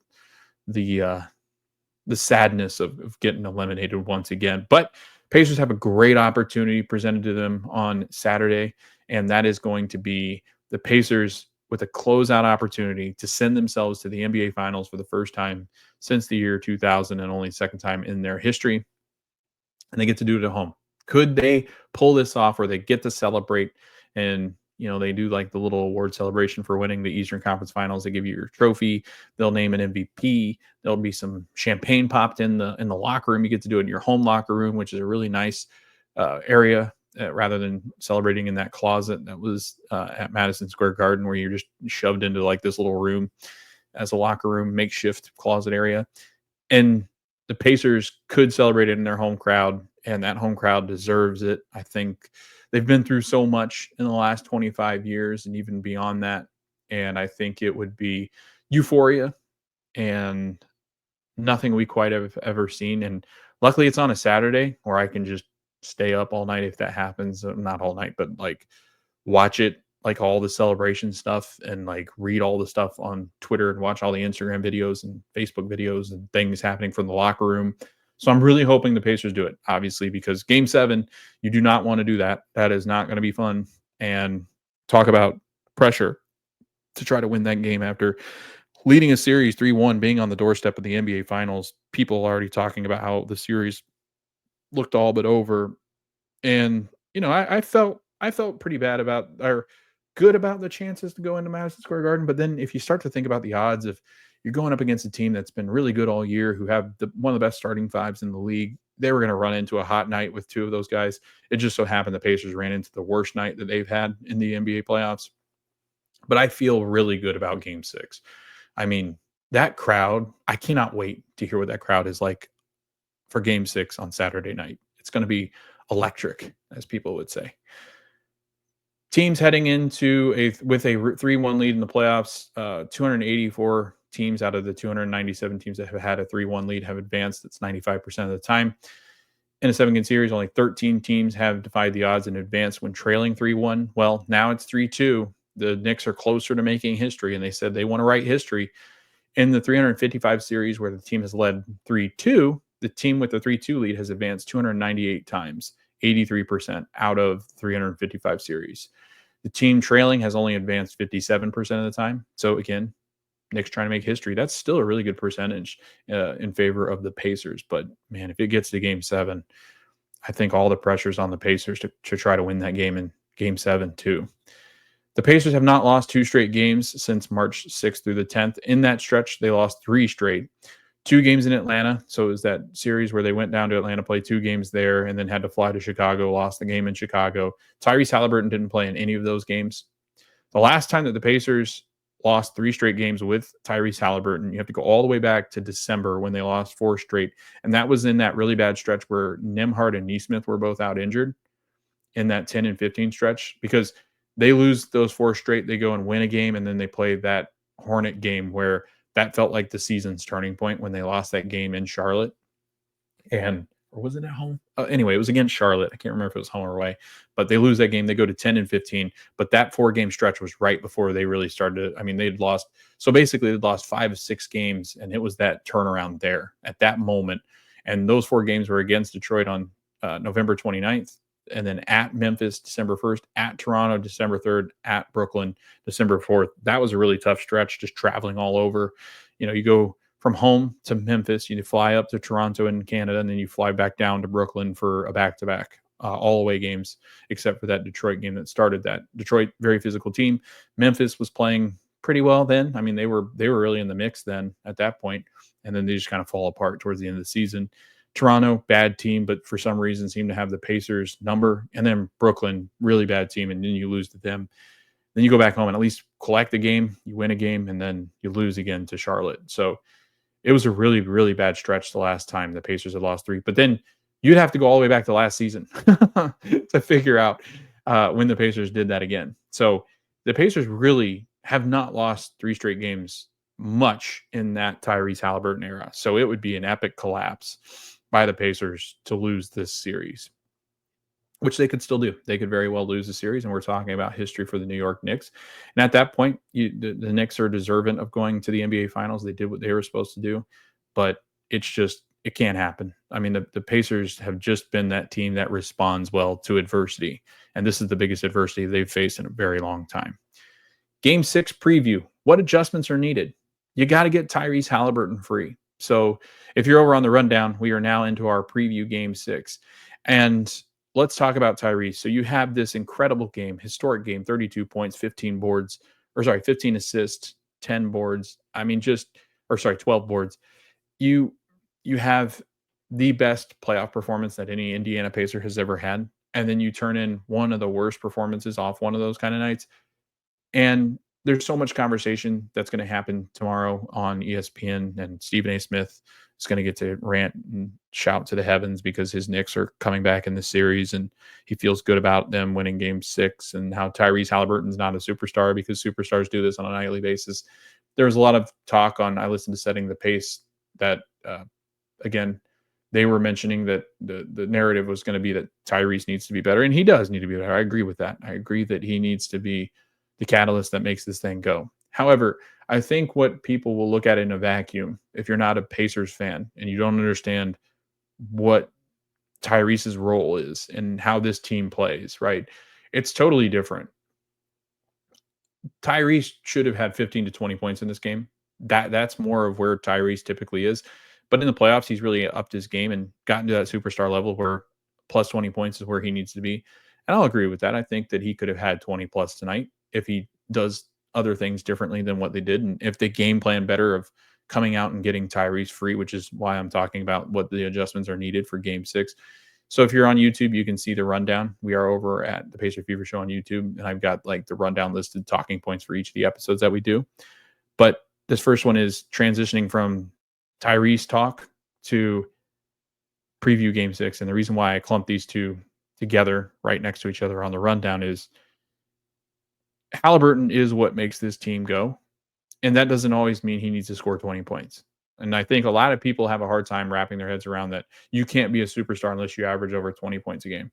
sadness of getting eliminated once again. But Pacers have a great opportunity presented to them on Saturday, and that is going to be the Pacers with a closeout opportunity to send themselves to the NBA Finals for the first time since the year 2000 and only second time in their history. And they get to do it at home. Could they pull this off where they get to celebrate and they do like the little award celebration for winning the Eastern Conference Finals? They give you your trophy. They'll name an MVP. There'll be some champagne popped in the locker room. You get to do it in your home locker room, which is a really nice area rather than celebrating in that closet that was at Madison Square Garden, where you're just shoved into like this little room as a locker room, makeshift closet area. And the Pacers could celebrate it in their home crowd, and that home crowd deserves it. I think they've been through so much in the last 25 years and even beyond that. And I think it would be euphoria and nothing we quite have ever seen. And luckily it's on a Saturday where I can just stay up all night if that happens. Not all night, but like watch it, like all the celebration stuff, and like read all the stuff on Twitter and watch all the Instagram videos and Facebook videos and things happening from the locker room. So I'm really hoping the Pacers do it, obviously, because Game 7, you do not want to do that. That is not going to be fun. And talk about pressure to try to win that game after leading a series 3-1, being on the doorstep of the NBA Finals. People are already talking about how the series looked all but over. And, I felt pretty bad about, or good about, the chances to go into Madison Square Garden. But then if you start to think about the odds of you're going up against a team that's been really good all year, who have one of the best starting fives in the league, they were going to run into a hot night with two of those guys. It just so happened the Pacers ran into the worst night that they've had in the NBA playoffs. But I feel really good about Game 6. I mean, that crowd, I cannot wait to hear what that crowd is like for Game 6 on Saturday night. It's going to be electric, as people would say. Teams heading into with a 3-1 lead in the playoffs, 284 teams out of the 297 teams that have had a 3-1 lead have advanced. That's 95% of the time. In a 7-game series, only 13 teams have defied the odds and advanced when trailing 3-1. Well, now it's 3-2. The Knicks are closer to making history, and they said they want to write history. In the 355 series where the team has led 3-2, the team with the 3-2 lead has advanced 298 times, 83% out of 355 series. The team trailing has only advanced 57% of the time. So again, Knicks trying to make history. That's still a really good percentage in favor of the Pacers. But man, if it gets to Game 7, I think all the pressure's on the Pacers to try to win that game in Game 7 too. The Pacers have not lost 2 straight games since March 6th through the 10th. In that stretch, they lost 3 straight. 2 games in Atlanta. So it was that series where they went down to Atlanta, played 2 games there, and then had to fly to Chicago, lost the game in Chicago. Tyrese Halliburton didn't play in any of those games. The last time that the Pacers lost 3 straight games with Tyrese Halliburton, you have to go all the way back to December when they lost 4 straight. And that was in that really bad stretch where Nembhard and Nesmith were both out injured in that 10 and 15 stretch, because they lose those 4 straight, they go and win a game, and then they play that Hornet game where that felt like the season's turning point when they lost that game in Charlotte. Or was it at home? Anyway, it was against Charlotte. I can't remember if it was home or away, but they lose that game. They go to 10 and 15, but that 4-game stretch was right before they really started. They'd lost. So basically they'd lost 5 of 6 games, and it was that turnaround there at that moment. And those 4 games were against Detroit on November 29th, and then at Memphis, December 1st, at Toronto, December 3rd, at Brooklyn, December 4th. That was a really tough stretch, just traveling all over. You go from home to Memphis, you fly up to Toronto in Canada, and then you fly back down to Brooklyn for a back-to-back, all away games, except for that Detroit game that started that. Detroit, very physical team. Memphis was playing pretty well then. They were really in the mix then at that point, and then they just kind of fall apart towards the end of the season. Toronto, bad team, but for some reason seem to have the Pacers number. And then Brooklyn, really bad team, and then you lose to them. Then you go back home and at least collect the game, you win a game, and then you lose again to Charlotte. So it was a really, really bad stretch the last time the Pacers had lost 3. But then you'd have to go all the way back to last season to figure out when the Pacers did that again. So the Pacers really have not lost 3 straight games much in that Tyrese Halliburton era. So it would be an epic collapse by the Pacers to lose this series, which they could still do. They could very well lose the series, and we're talking about history for the New York Knicks. And at that point, the Knicks are deserving of going to the NBA Finals. They did what they were supposed to do, but it can't happen. I mean, the Pacers have just been that team that responds well to adversity, and this is the biggest adversity they've faced in a very long time. Game 6 preview. What adjustments are needed? You got to get Tyrese Halliburton free. So if you're over on the rundown, we are now into our preview Game 6. And let's talk about Tyrese. So you have this incredible game, historic game, 32 points, 15 assists, 10 boards. 12 boards. You have the best playoff performance that any Indiana Pacer has ever had. And then you turn in one of the worst performances off one of those kind of nights. And there's so much conversation that's going to happen tomorrow on ESPN, and Stephen A. Smith is going to get to rant and shout to the heavens because his Knicks are coming back in the series and he feels good about them winning Game 6, and how Tyrese Halliburton's not a superstar because superstars do this on a nightly basis. There was a lot of talk I listened to Setting the Pace that, again, they were mentioning that the narrative was going to be that Tyrese needs to be better, and he does need to be better. I agree with that. I agree that he needs to be the catalyst that makes this thing go. However, I think what people will look at in a vacuum, if you're not a Pacers fan and you don't understand what Tyrese's role is and how this team plays, right? It's totally different. Tyrese should have had 15 to 20 points in this game. That's more of where Tyrese typically is. But in the playoffs, he's really upped his game and gotten to that superstar level where plus 20 points is where he needs to be. And I'll agree with that. I think that he could have had 20 plus tonight if he does other things differently than what they did. And if they game plan better of coming out and getting Tyrese free, which is why I'm talking about what the adjustments are needed for Game 6. So if you're on YouTube, you can see the rundown. We are over at the Pacer Fever Show on YouTube, and I've got like the rundown listed talking points for each of the episodes that we do. But this first one is transitioning from Tyrese talk to preview Game 6. And the reason why I clumped these two together right next to each other on the rundown is Halliburton is what makes this team go. And that doesn't always mean he needs to score 20 points. And I think a lot of people have a hard time wrapping their heads around that. You can't be a superstar unless you average over 20 points a game.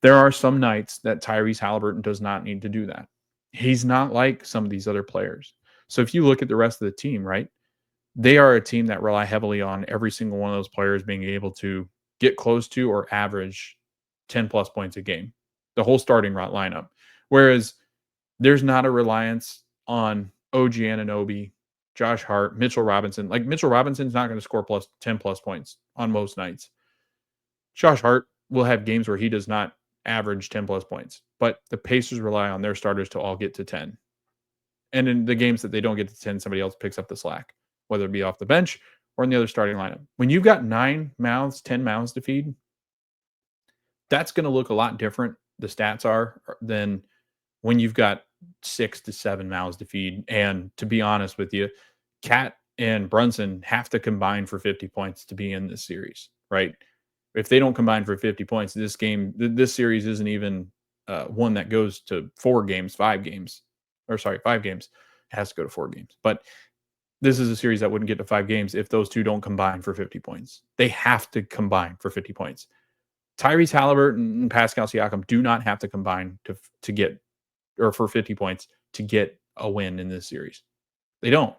There are some nights that Tyrese Halliburton does not need to do that. He's not like some of these other players. So if you look at the rest of the team, right, they are a team that rely heavily on every single one of those players being able to get close to or average 10 plus points a game, the whole starting lineup. Whereas there's not a reliance on OG Anunoby, Josh Hart, Mitchell Robinson. Like Mitchell Robinson's not going to score 10 plus points on most nights. Josh Hart will have games where he does not average 10 plus points, but the Pacers rely on their starters to all get to 10. And in the games that they don't get to 10, somebody else picks up the slack, whether it be off the bench or in the other starting lineup. When you've got 10 mouths to feed, that's going to look a lot different, the stats are, than when you've got 6 to 7 mouths to feed. And to be honest with you, Cat and Brunson have to combine for 50 points to be in this series, right? If they don't combine for 50 points, this series isn't even one that goes to 5 games. It has to go to 4 games. But this is a series that wouldn't get to 5 games if those two don't combine for 50 points. They have to combine for 50 points. Tyrese Halliburton and Pascal Siakam do not have to combine to get, or for 50 points to get a win in this series. They don't.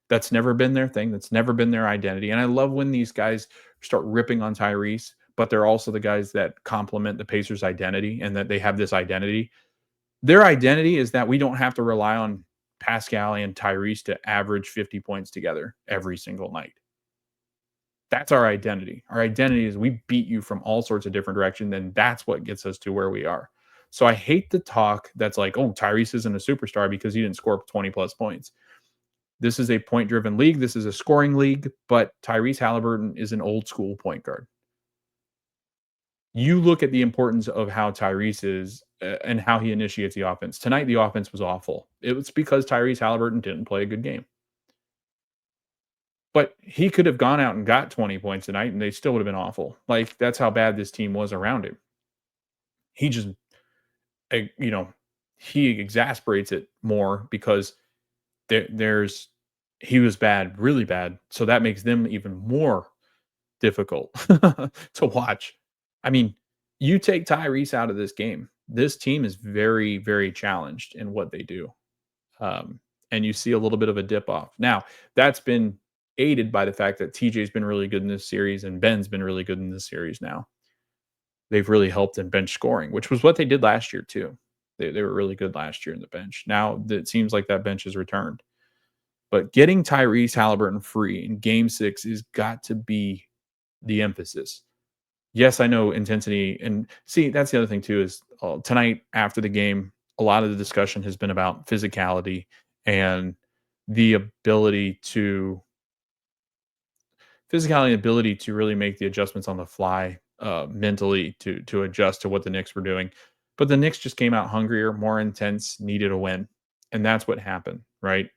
That's never been their thing. That's never been their identity. And I love when these guys start ripping on Tyrese, but they're also the guys that complement the Pacers' identity and that they have this identity. Their identity is that we don't have to rely on Pascal and Tyrese to average 50 points together every single night. That's our identity. Our identity is we beat you from all sorts of different directions, and that's what gets us to where we are. So I hate the talk that's like, oh, Tyrese isn't a superstar because he didn't score 20 plus points. This is a point-driven league. This is a scoring league, but Tyrese Halliburton is an old-school point guard. You look at the importance of how Tyrese is and how he initiates the offense. Tonight, the offense was awful. It was because Tyrese Halliburton didn't play a good game. But he could have gone out and got 20 points tonight, and they still would have been awful. Like, that's how bad this team was around him. He just, he exasperates it more because there's he was bad, really bad. So that makes them even more difficult to watch. I mean, you take Tyrese out of this game, this team is very, very challenged in what they do. And you see a little bit of a dip off. Now, that's been aided by the fact that TJ's been really good in this series and Ben's been really good in this series now. They've really helped in bench scoring, which was what they did last year too. They were really good last year in the bench. Now it seems like that bench has returned. But getting Tyrese Halliburton free in game 6 has got to be the emphasis. Yes, I know intensity. And see, that's the other thing too is tonight after the game, a lot of the discussion has been about physicality and the ability to really make the adjustments on the fly mentally to adjust to what the Knicks were doing. But the Knicks just came out hungrier, more intense, needed a win. And that's what happened, right?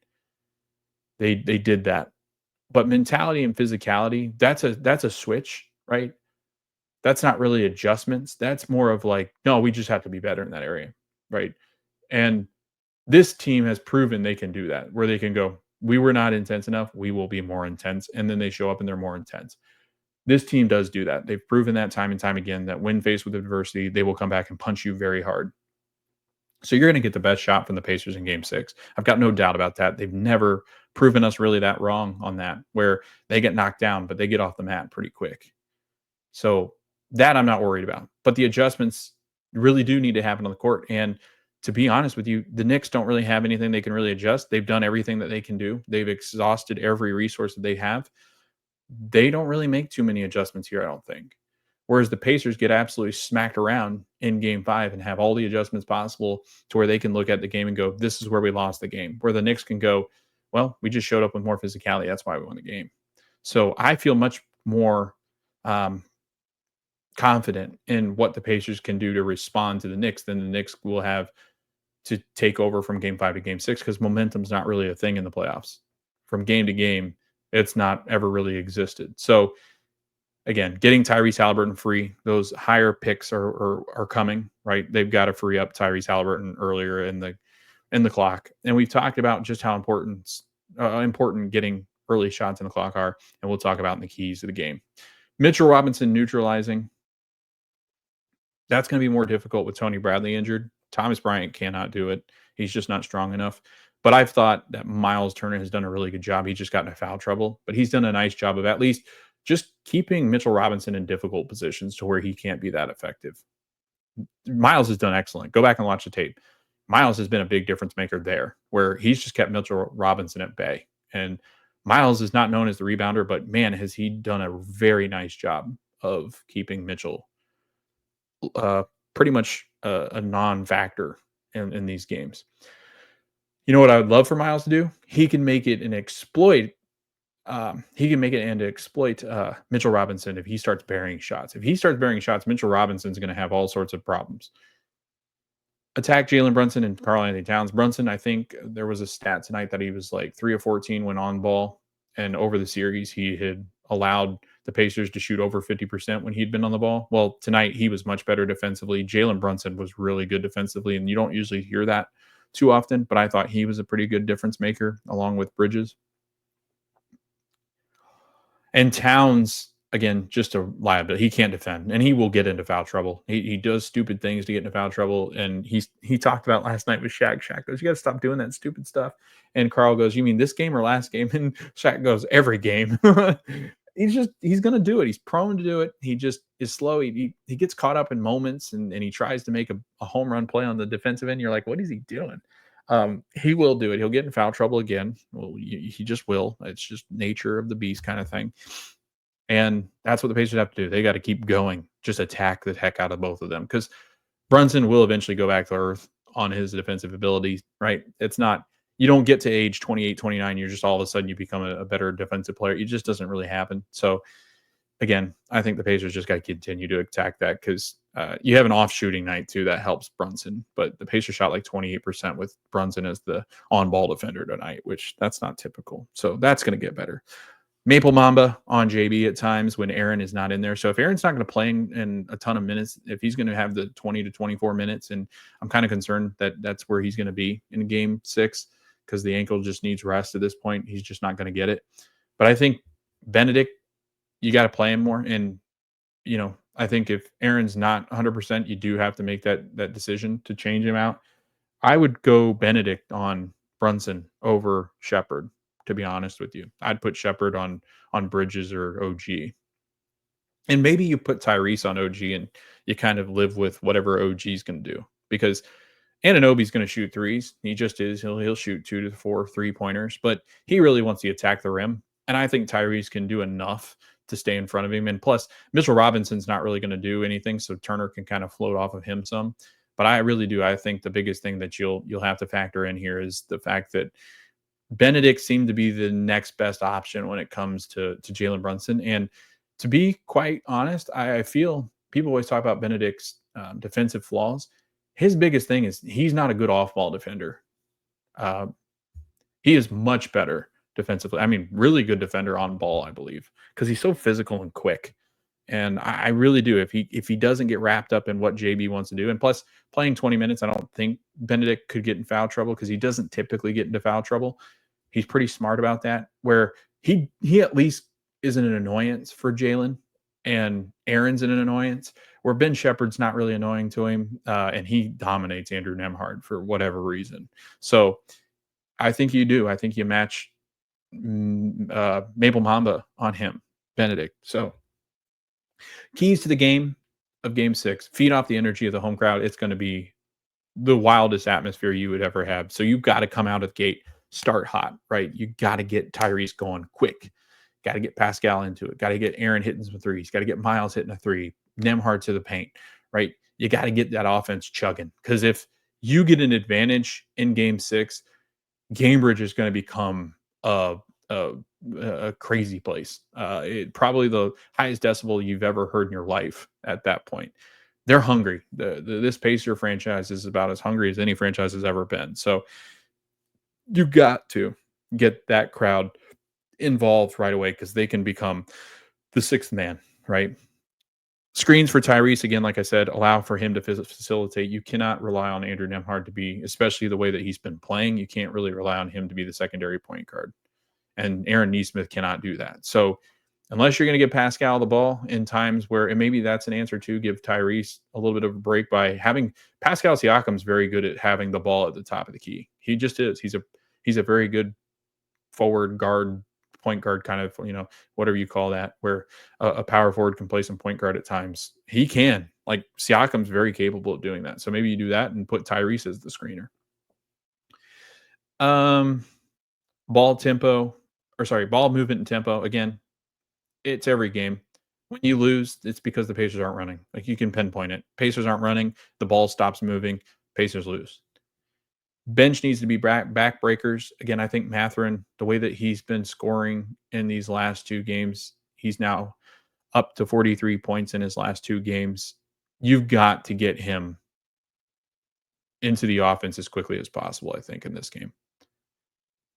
They did that. But mentality and physicality, that's a switch, right? That's not really adjustments. That's more of like, no, we just have to be better in that area, right? And this team has proven they can do that, where they can go, we were not intense enough, we will be more intense, and then they show up and they're more intense. This team does do that. They've proven that time and time again that when faced with adversity, they will come back and punch you very hard. So you're going to get the best shot from the Pacers in game 6. I've got no doubt about that. They've never proven us really that wrong on that, where they get knocked down, but they get off the mat pretty quick. So that I'm not worried about. But the adjustments really do need to happen on the court. And to be honest with you, the Knicks don't really have anything they can really adjust. They've done everything that they can do. They've exhausted every resource that they have. They don't really make too many adjustments here, I don't think. Whereas the Pacers get absolutely smacked around in game 5 and have all the adjustments possible to where they can look at the game and go, this is where we lost the game. Where the Knicks can go, well, we just showed up with more physicality. That's why we won the game. So I feel much more confident in what the Pacers can do to respond to the Knicks than the Knicks will have to take over from game 5 to game 6, because momentum's not really a thing in the playoffs. From game to game, it's not ever really existed. So again, getting Tyrese Halliburton free, those higher picks are coming, right? They've got to free up Tyrese Halliburton earlier in the clock. And we've talked about just how important getting early shots in the clock are, and we'll talk about in the keys of the game. Mitchell Robinson neutralizing. That's going to be more difficult with Tony Bradley injured. Thomas Bryant cannot do it. He's just not strong enough. But I've thought that Miles Turner has done a really good job. He's just gotten into foul trouble, but he's done a nice job of at least just keeping Mitchell Robinson in difficult positions to where he can't be that effective. Miles has done excellent. Go back and watch the tape. Miles has been a big difference maker there, where he's just kept Mitchell Robinson at bay. And Miles is not known as the rebounder, but man, has he done a very nice job of keeping Mitchell pretty much a non-factor in these games. You know what I would love for Miles to do? He can make it and exploit. Mitchell Robinson if he starts burying shots. If he starts burying shots, Mitchell Robinson's going to have all sorts of problems. Attack Jalen Brunson and Karl-Anthony Towns. Brunson, I think there was a stat tonight that he was like 3 of 14 when on ball, and over the series he had allowed the Pacers to shoot over 50% when he'd been on the ball. Well, tonight he was much better defensively. Jalen Brunson was really good defensively, and you don't usually hear that too often, but I thought he was a pretty good difference maker along with Bridges. And Towns, again, just a liability. He can't defend, and he will get into foul trouble. He does stupid things to get into foul trouble, and he talked about last night with Shaq. Shaq goes, you got to stop doing that stupid stuff. And Carl goes, you mean this game or last game? And Shaq goes, every game. He's going to do it. He's prone to do it. He just is slow. He gets caught up in moments, and he tries to make a home run play on the defensive end. You're like, what is he doing? He will do it. He'll get in foul trouble again. Well, he just will. It's just nature of the beast kind of thing. And that's what the Pacers have to do. They got to keep going. Just attack the heck out of both of them, because Brunson will eventually go back to earth on his defensive abilities, right? It's not, you don't get to age 28, 29. You're just all of a sudden you become a better defensive player. It just doesn't really happen. So again, I think the Pacers just got to continue to attack that, because you have an off shooting night too that helps Brunson. But the Pacers shot like 28% with Brunson as the on ball defender tonight, which that's not typical. So that's going to get better. Maple Mamba on JB at times when Aaron is not in there. So if Aaron's not going to play in a ton of minutes, if he's going to have the 20 to 24 minutes, and I'm kind of concerned that that's where he's going to be in game 6, because the ankle just needs rest at this point. He's just not going to get it. But I think Benedict, you got to play him more. And, I think if Aaron's not 100%, you do have to make that decision to change him out. I would go Benedict on Brunson over Shepherd, to be honest with you. I'd put Shepherd on Bridges or OG. And maybe you put Tyrese on OG and you kind of live with whatever OG's going to do, because Anunoby's going to shoot threes. He just is. He'll shoot 2 to 4 3-pointers, but he really wants to attack the rim. And I think Tyrese can do enough to stay in front of him. And plus, Mitchell Robinson's not really going to do anything, so Turner can kind of float off of him some. But I really do. I think the biggest thing that you'll have to factor in here is the fact that Benedict seemed to be the next best option when it comes to Jalen Brunson. And to be quite honest, I feel people always talk about Benedict's defensive flaws. His biggest thing is he's not a good off-ball defender. He is much better defensively. I mean, really good defender on ball, I believe, because he's so physical and quick. And I really do. If he doesn't get wrapped up in what JB wants to do, and plus playing 20 minutes, I don't think Benedict could get in foul trouble, because he doesn't typically get into foul trouble. He's pretty smart about that, where he at least isn't an annoyance for Jalen, and Aaron's an annoyance, where Ben Shepherd's not really annoying to him, and he dominates Andrew Nembhard for whatever reason. So I think you do. I think you match Maple Mamba on him, Benedict. So keys to the game of Game 6: feed off the energy of the home crowd. It's going to be the wildest atmosphere you would ever have. So you've got to come out of the gate, start hot, right? You got to get Tyrese going quick. Got to get Pascal into it. Got to get Aaron hitting some threes. Got to get Miles hitting a three. Nembhard to the paint, right? You got to get that offense chugging, because if you get an advantage in Game 6, Gainbridge is going to become a crazy place. Probably the highest decibel you've ever heard in your life at that point. They're hungry. This Pacer franchise is about as hungry as any franchise has ever been. So you got to get that crowd involved right away, because they can become the sixth man, right? Screens for Tyrese, again, like I said, allow for him to facilitate. You cannot rely on Andrew Nembhard to be, especially the way that he's been playing, you can't really rely on him to be the secondary point guard. And Aaron Nesmith cannot do that. So unless you're going to give Pascal the ball in times where, and maybe that's an answer to give Tyrese a little bit of a break by having Pascal Siakam's very good at having the ball at the top of the key. He just is. He's a very good forward guard, point guard, kind of, whatever you call that, where a power forward can play some point guard at times. He can. Like, Siakam's very capable of doing that. So maybe you do that and put Tyrese as the screener. Ball movement and tempo. Again, it's every game. When you lose, it's because the Pacers aren't running. Like, you can pinpoint it. Pacers aren't running. The ball stops moving. Pacers lose. Bench needs to be backbreakers. Again, I think Mathurin, the way that he's been scoring in these last 2 games, he's now up to 43 points in his last 2 games. You've got to get him into the offense as quickly as possible, I think, in this game.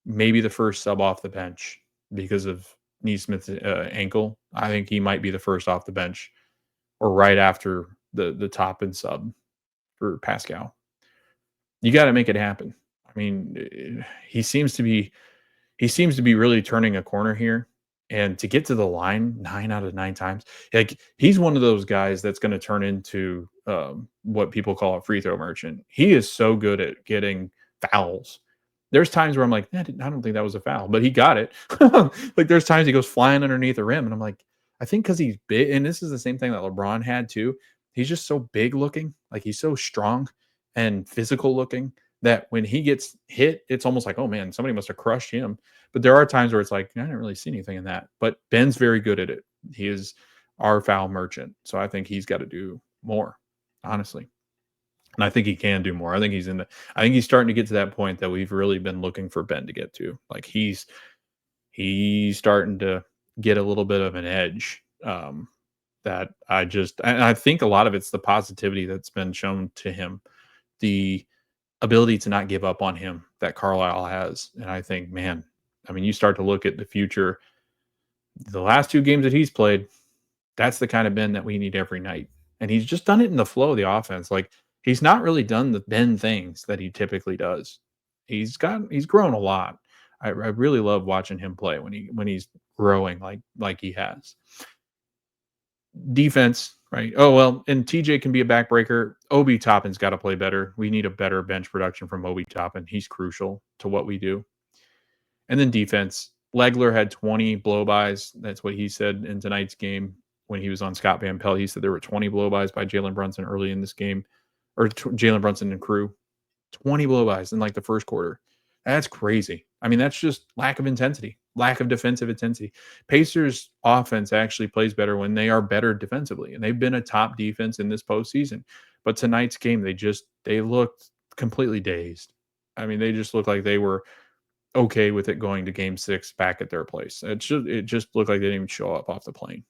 Maybe the first sub off the bench because of Nesmith's ankle. I think he might be the first off the bench, or right after the top and sub for Pascal. You got to make it happen. I mean, he seems to be really turning a corner here, and to get to the line 9 out of 9 times, like, he's one of those guys that's going to turn into what people call a free throw merchant. He is so good at getting fouls. There's times where I'm like, I don't think that was a foul, but he got it. Like, there's times he goes flying underneath the rim, and I'm like, I think because he's big, and this is the same thing that LeBron had too. He's just so big looking, like, he's so strong and physical looking, that when he gets hit, it's almost like, oh man, somebody must have crushed him. But there are times where it's like, I didn't really see anything in that. But Ben's very good at it. He is our foul merchant. So I think he's got to do more, honestly. And I think he can do more. I think he's starting to get to that point that we've really been looking for Ben to get to. Like, he's starting to get a little bit of an edge. That I think a lot of it's the positivity that's been shown to him, the ability to not give up on him that Carlisle has. And I think, man, I mean, you start to look at the future, the last 2 games that he's played, that's the kind of Ben that we need every night. And he's just done it in the flow of the offense. Like, he's not really done the Ben things that he typically does. He's grown a lot. I really love watching him play when he's growing like he has. Defense, right? Oh well, and TJ can be a backbreaker. Obi Toppin's got to play better. We need a better bench production from Obi Toppin. He's crucial to what we do. And then defense. Legler had 20 blow-bys. That's what he said in tonight's game when he was on Scott Van Pelt. He said there were 20 blow-bys by Jalen Brunson early in this game, or Jalen Brunson and crew. 20 blow-bys in like the first quarter. That's crazy. I mean, that's just lack of intensity, lack of defensive intensity. Pacers offense actually plays better when they are better defensively, and they've been a top defense in this postseason. But tonight's game, they looked completely dazed. I mean, they just looked like they were okay with it going to game 6 back at their place. It just looked like they didn't even show up off the plane.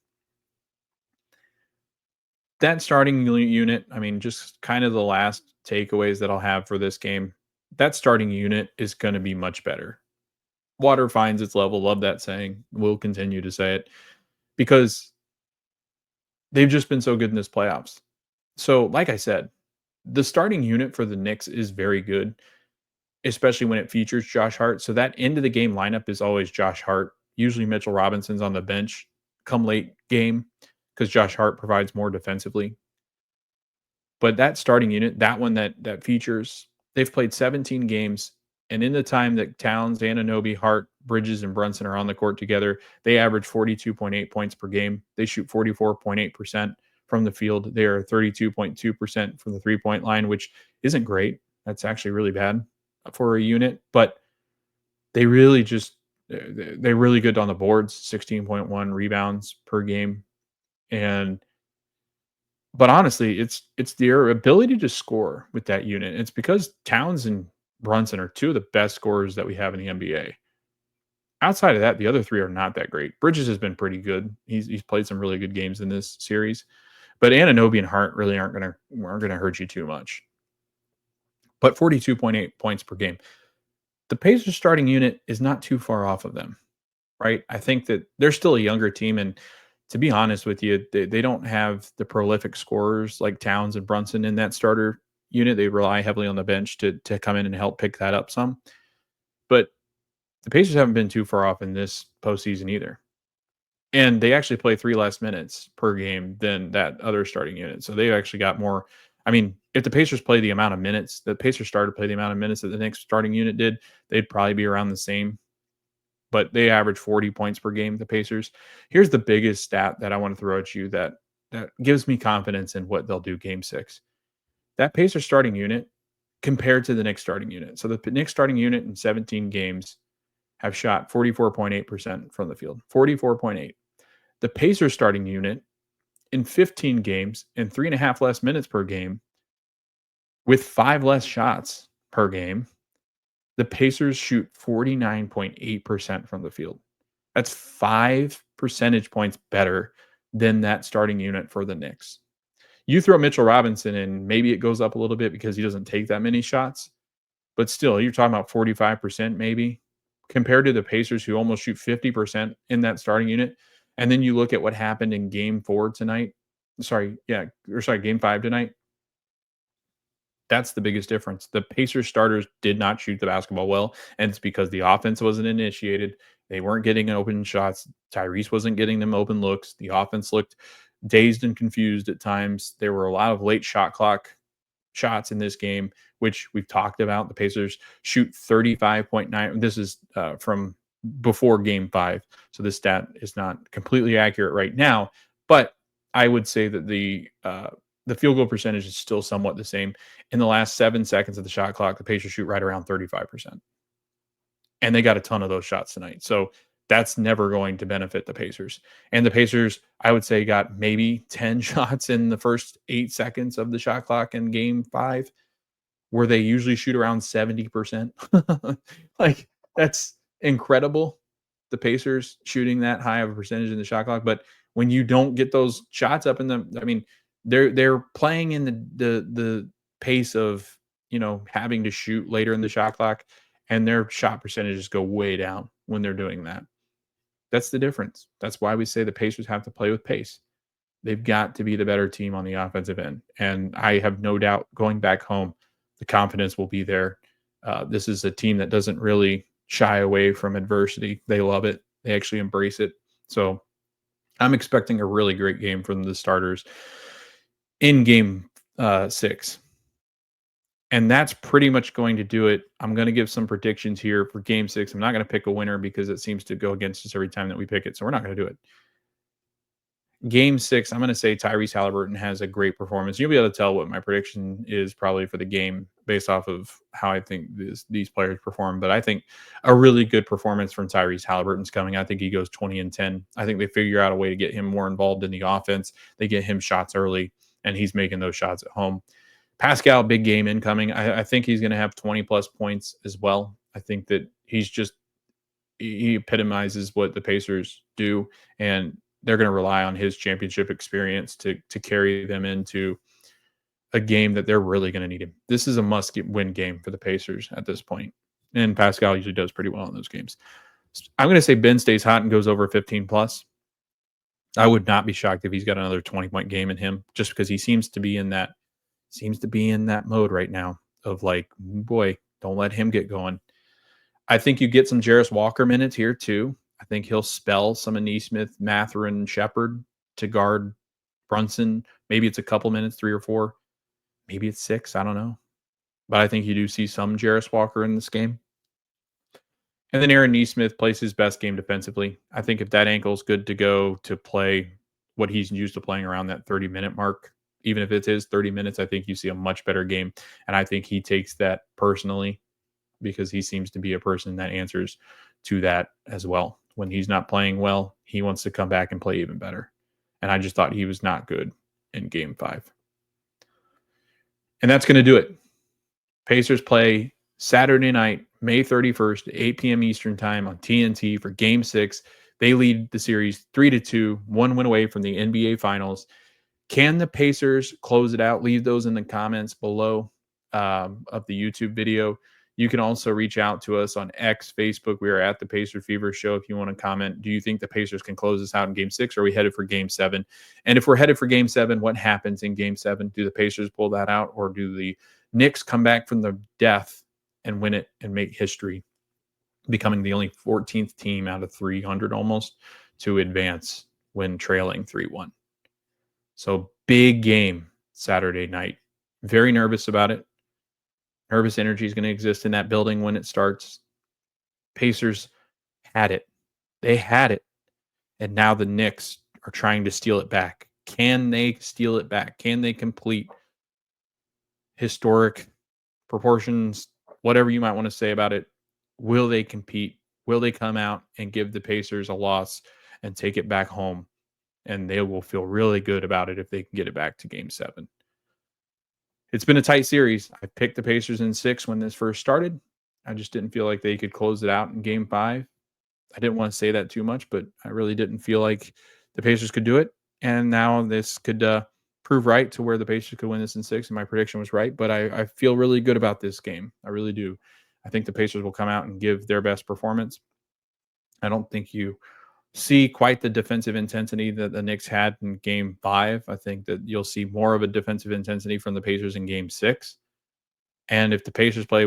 That starting unit, I mean, just kind of the last takeaways that I'll have for this game. That starting unit is going to be much better. Water finds its level. Love that saying. We'll continue to say it because they've just been so good in this playoffs. So, like I said, the starting unit for the Knicks is very good, especially when it features Josh Hart. So that end of the game lineup is always Josh Hart. Usually Mitchell Robinson's on the bench come late game because Josh Hart provides more defensively. But that starting unit, that one that features, they've played 17 games. And in the time that Towns, Anunoby, Hart, Bridges, and Brunson are on the court together, they average 42.8 points per game. They shoot 44.8% from the field. They are 32.2% from the three-point line, which isn't great. That's actually really bad for a unit. But they're really good on the boards, 16.1 rebounds per game. But honestly, it's their ability to score with that unit. It's because Towns and Brunson are two of the best scorers that we have in the NBA. Outside of that, the other three are not that great. Bridges has been pretty good. He's played some really good games in this series. But Anunoby and Hart really aren't gonna hurt you too much. But 42.8 points per game. The Pacers starting unit is not too far off of them, right? I think that they're still a younger team, and to be honest with you, they don't have the prolific scorers like Towns and Brunson in that starter unit. They rely heavily on the bench to come in and help pick that up some. But the Pacers haven't been too far off in this postseason either. And they actually play 3 less minutes per game than that other starting unit. So they actually got more. I mean, if the Pacers play the amount of minutes, the Pacers started to play the amount of minutes that the Knicks starting unit did, they'd probably be around the same. But they average 40 points per game, the Pacers. Here's the biggest stat that I want to throw at you that gives me confidence in what they'll do game 6. That Pacers starting unit compared to the Knicks starting unit. So the Knicks starting unit in 17 games have shot 44.8% from the field. 44.8. The Pacers starting unit in 15 games and 3.5 less minutes per game with 5 less shots per game, the Pacers shoot 49.8% from the field. That's 5 percentage points better than that starting unit for the Knicks. You throw Mitchell Robinson in, maybe it goes up a little bit because he doesn't take that many shots. But still, you're talking about 45% maybe compared to the Pacers who almost shoot 50% in that starting unit. And then you look at what happened in game 4 tonight. Game 5 tonight. That's the biggest difference. The Pacers starters did not shoot the basketball well, and it's because the offense wasn't initiated. They weren't getting open shots. Tyrese wasn't getting them open looks. The offense looked dazed and confused at times. There were a lot of late shot clock shots in this game, which we've talked about. The Pacers shoot 35.9. This is from before game 5. So this stat is not completely accurate right now, but I would say that the field goal percentage is still somewhat the same. In the last 7 seconds of the shot clock, the Pacers shoot right around 35%. And they got a ton of those shots tonight. So that's never going to benefit the Pacers. And the Pacers, I would say, got maybe 10 shots in the first 8 seconds of the shot clock in game 5, where they usually shoot around 70%. Like, that's incredible. The Pacers shooting that high of a percentage in the shot clock. But when you don't get those shots up in them, I mean, they're playing in the pace of, having to shoot later in the shot clock, and their shot percentages go way down when they're doing that. That's the difference. That's why we say the Pacers have to play with pace. They've got to be the better team on the offensive end. And I have no doubt going back home, the confidence will be there. This is a team that doesn't really shy away from adversity. They love it. They actually embrace it. So I'm expecting a really great game from the starters in game 6. And that's pretty much going to do it. I'm going to give some predictions here for game 6. I'm not going to pick a winner because it seems to go against us every time that we pick it. So we're not going to do it. Game 6, I'm going to say Tyrese Halliburton has a great performance. You'll be able to tell what my prediction is probably for the game based off of how I think these players perform. But I think a really good performance from Tyrese Halliburton's coming. I think he goes 20-10. I think they figure out a way to get him more involved in the offense. They get him shots early, and he's making those shots at home. Pascal, big game incoming. I think he's going to have 20-plus points as well. I think that he epitomizes what the Pacers do, and they're going to rely on his championship experience to carry them into a game that they're really going to need him. This is a must-win game for the Pacers at this point, and Pascal usually does pretty well in those games. I'm going to say Ben stays hot and goes over 15-plus. I would not be shocked if he's got another 20-point game in him, just because he seems to be in that mode right now of like, boy, don't let him get going. I think you get some Jarris Walker minutes here too. I think he'll spell some of Nesmith, Mathurin, Shepard to guard Brunson. Maybe it's a couple minutes, 3 or 4. Maybe it's 6. I don't know. But I think you do see some Jarris Walker in this game. And then Aaron Nesmith plays his best game defensively. I think if that ankle's good to go to play what he's used to playing around that 30-minute mark, even if it is 30 minutes, I think you see a much better game. And I think he takes that personally because he seems to be a person that answers to that as well. When he's not playing well, he wants to come back and play even better. And I just thought he was not good in game 5. And that's going to do it. Pacers play Saturday night, May 31st, 8 p.m. Eastern time on TNT for game 6. They lead the series 3-2, 1 win away from the NBA Finals. Can the Pacers close it out? Leave those in the comments below of the YouTube video. You can also reach out to us on X, Facebook. We are at the Pacer Fever Show. If you want to comment, do you think the Pacers can close this out in game 6? Or are we headed for game 7? And if we're headed for game 7, what happens in game 7? Do the Pacers pull that out, or do the Knicks come back from the death and win it and make history, becoming the only 14th team out of 300 almost to advance when trailing 3-1? So big game Saturday night. Very nervous about it. Nervous energy is going to exist in that building when it starts. Pacers had it. They had it. And now the Knicks are trying to steal it back. Can they steal it back? Can they complete historic proportions, whatever you might want to say about it? Will they compete? Will they come out and give the Pacers a loss and take it back home? And they will feel really good about it if they can get it back to game 7. It's been a tight series. I picked the Pacers in 6 when this first started. I just didn't feel like they could close it out in game 5. I didn't want to say that too much, but I really didn't feel like the Pacers could do it. And now this could prove right to where the Pacers could win this in 6, and my prediction was right. But I feel really good about this game. I really do. I think the Pacers will come out and give their best performance. I don't think you see quite the defensive intensity that the Knicks had in game 5. I think that you'll see more of a defensive intensity from the Pacers in game 6. And if the Pacers play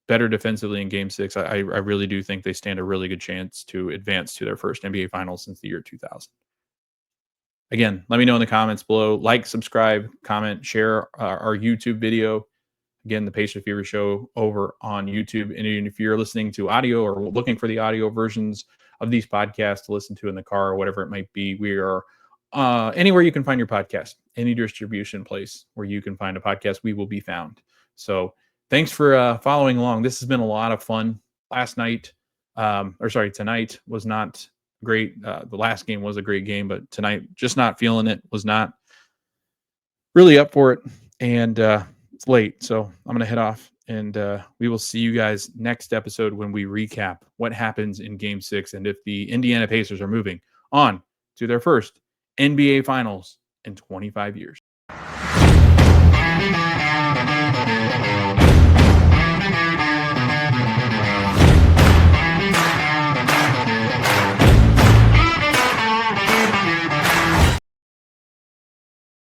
better defensively in game 6, I really do think they stand a really good chance to advance to their first NBA Finals since the year 2000. Again, let me know in the comments below. Like, subscribe, comment, share our YouTube video. Again, the Pacer Fever Show over on YouTube. And if you're listening to audio or looking for the audio versions of these podcasts to listen to in the car or whatever it might be, we are anywhere you can find your podcast, any distribution place where you can find a podcast, we will be found. So thanks for following along. This has been a lot of fun. Tonight was not great. The last game was a great game, but tonight, just not feeling it, was not really up for it. And it's late, so I'm going to head off. And we will see you guys next episode when we recap what happens in game 6 and if the Indiana Pacers are moving on to their first NBA Finals in 25 years.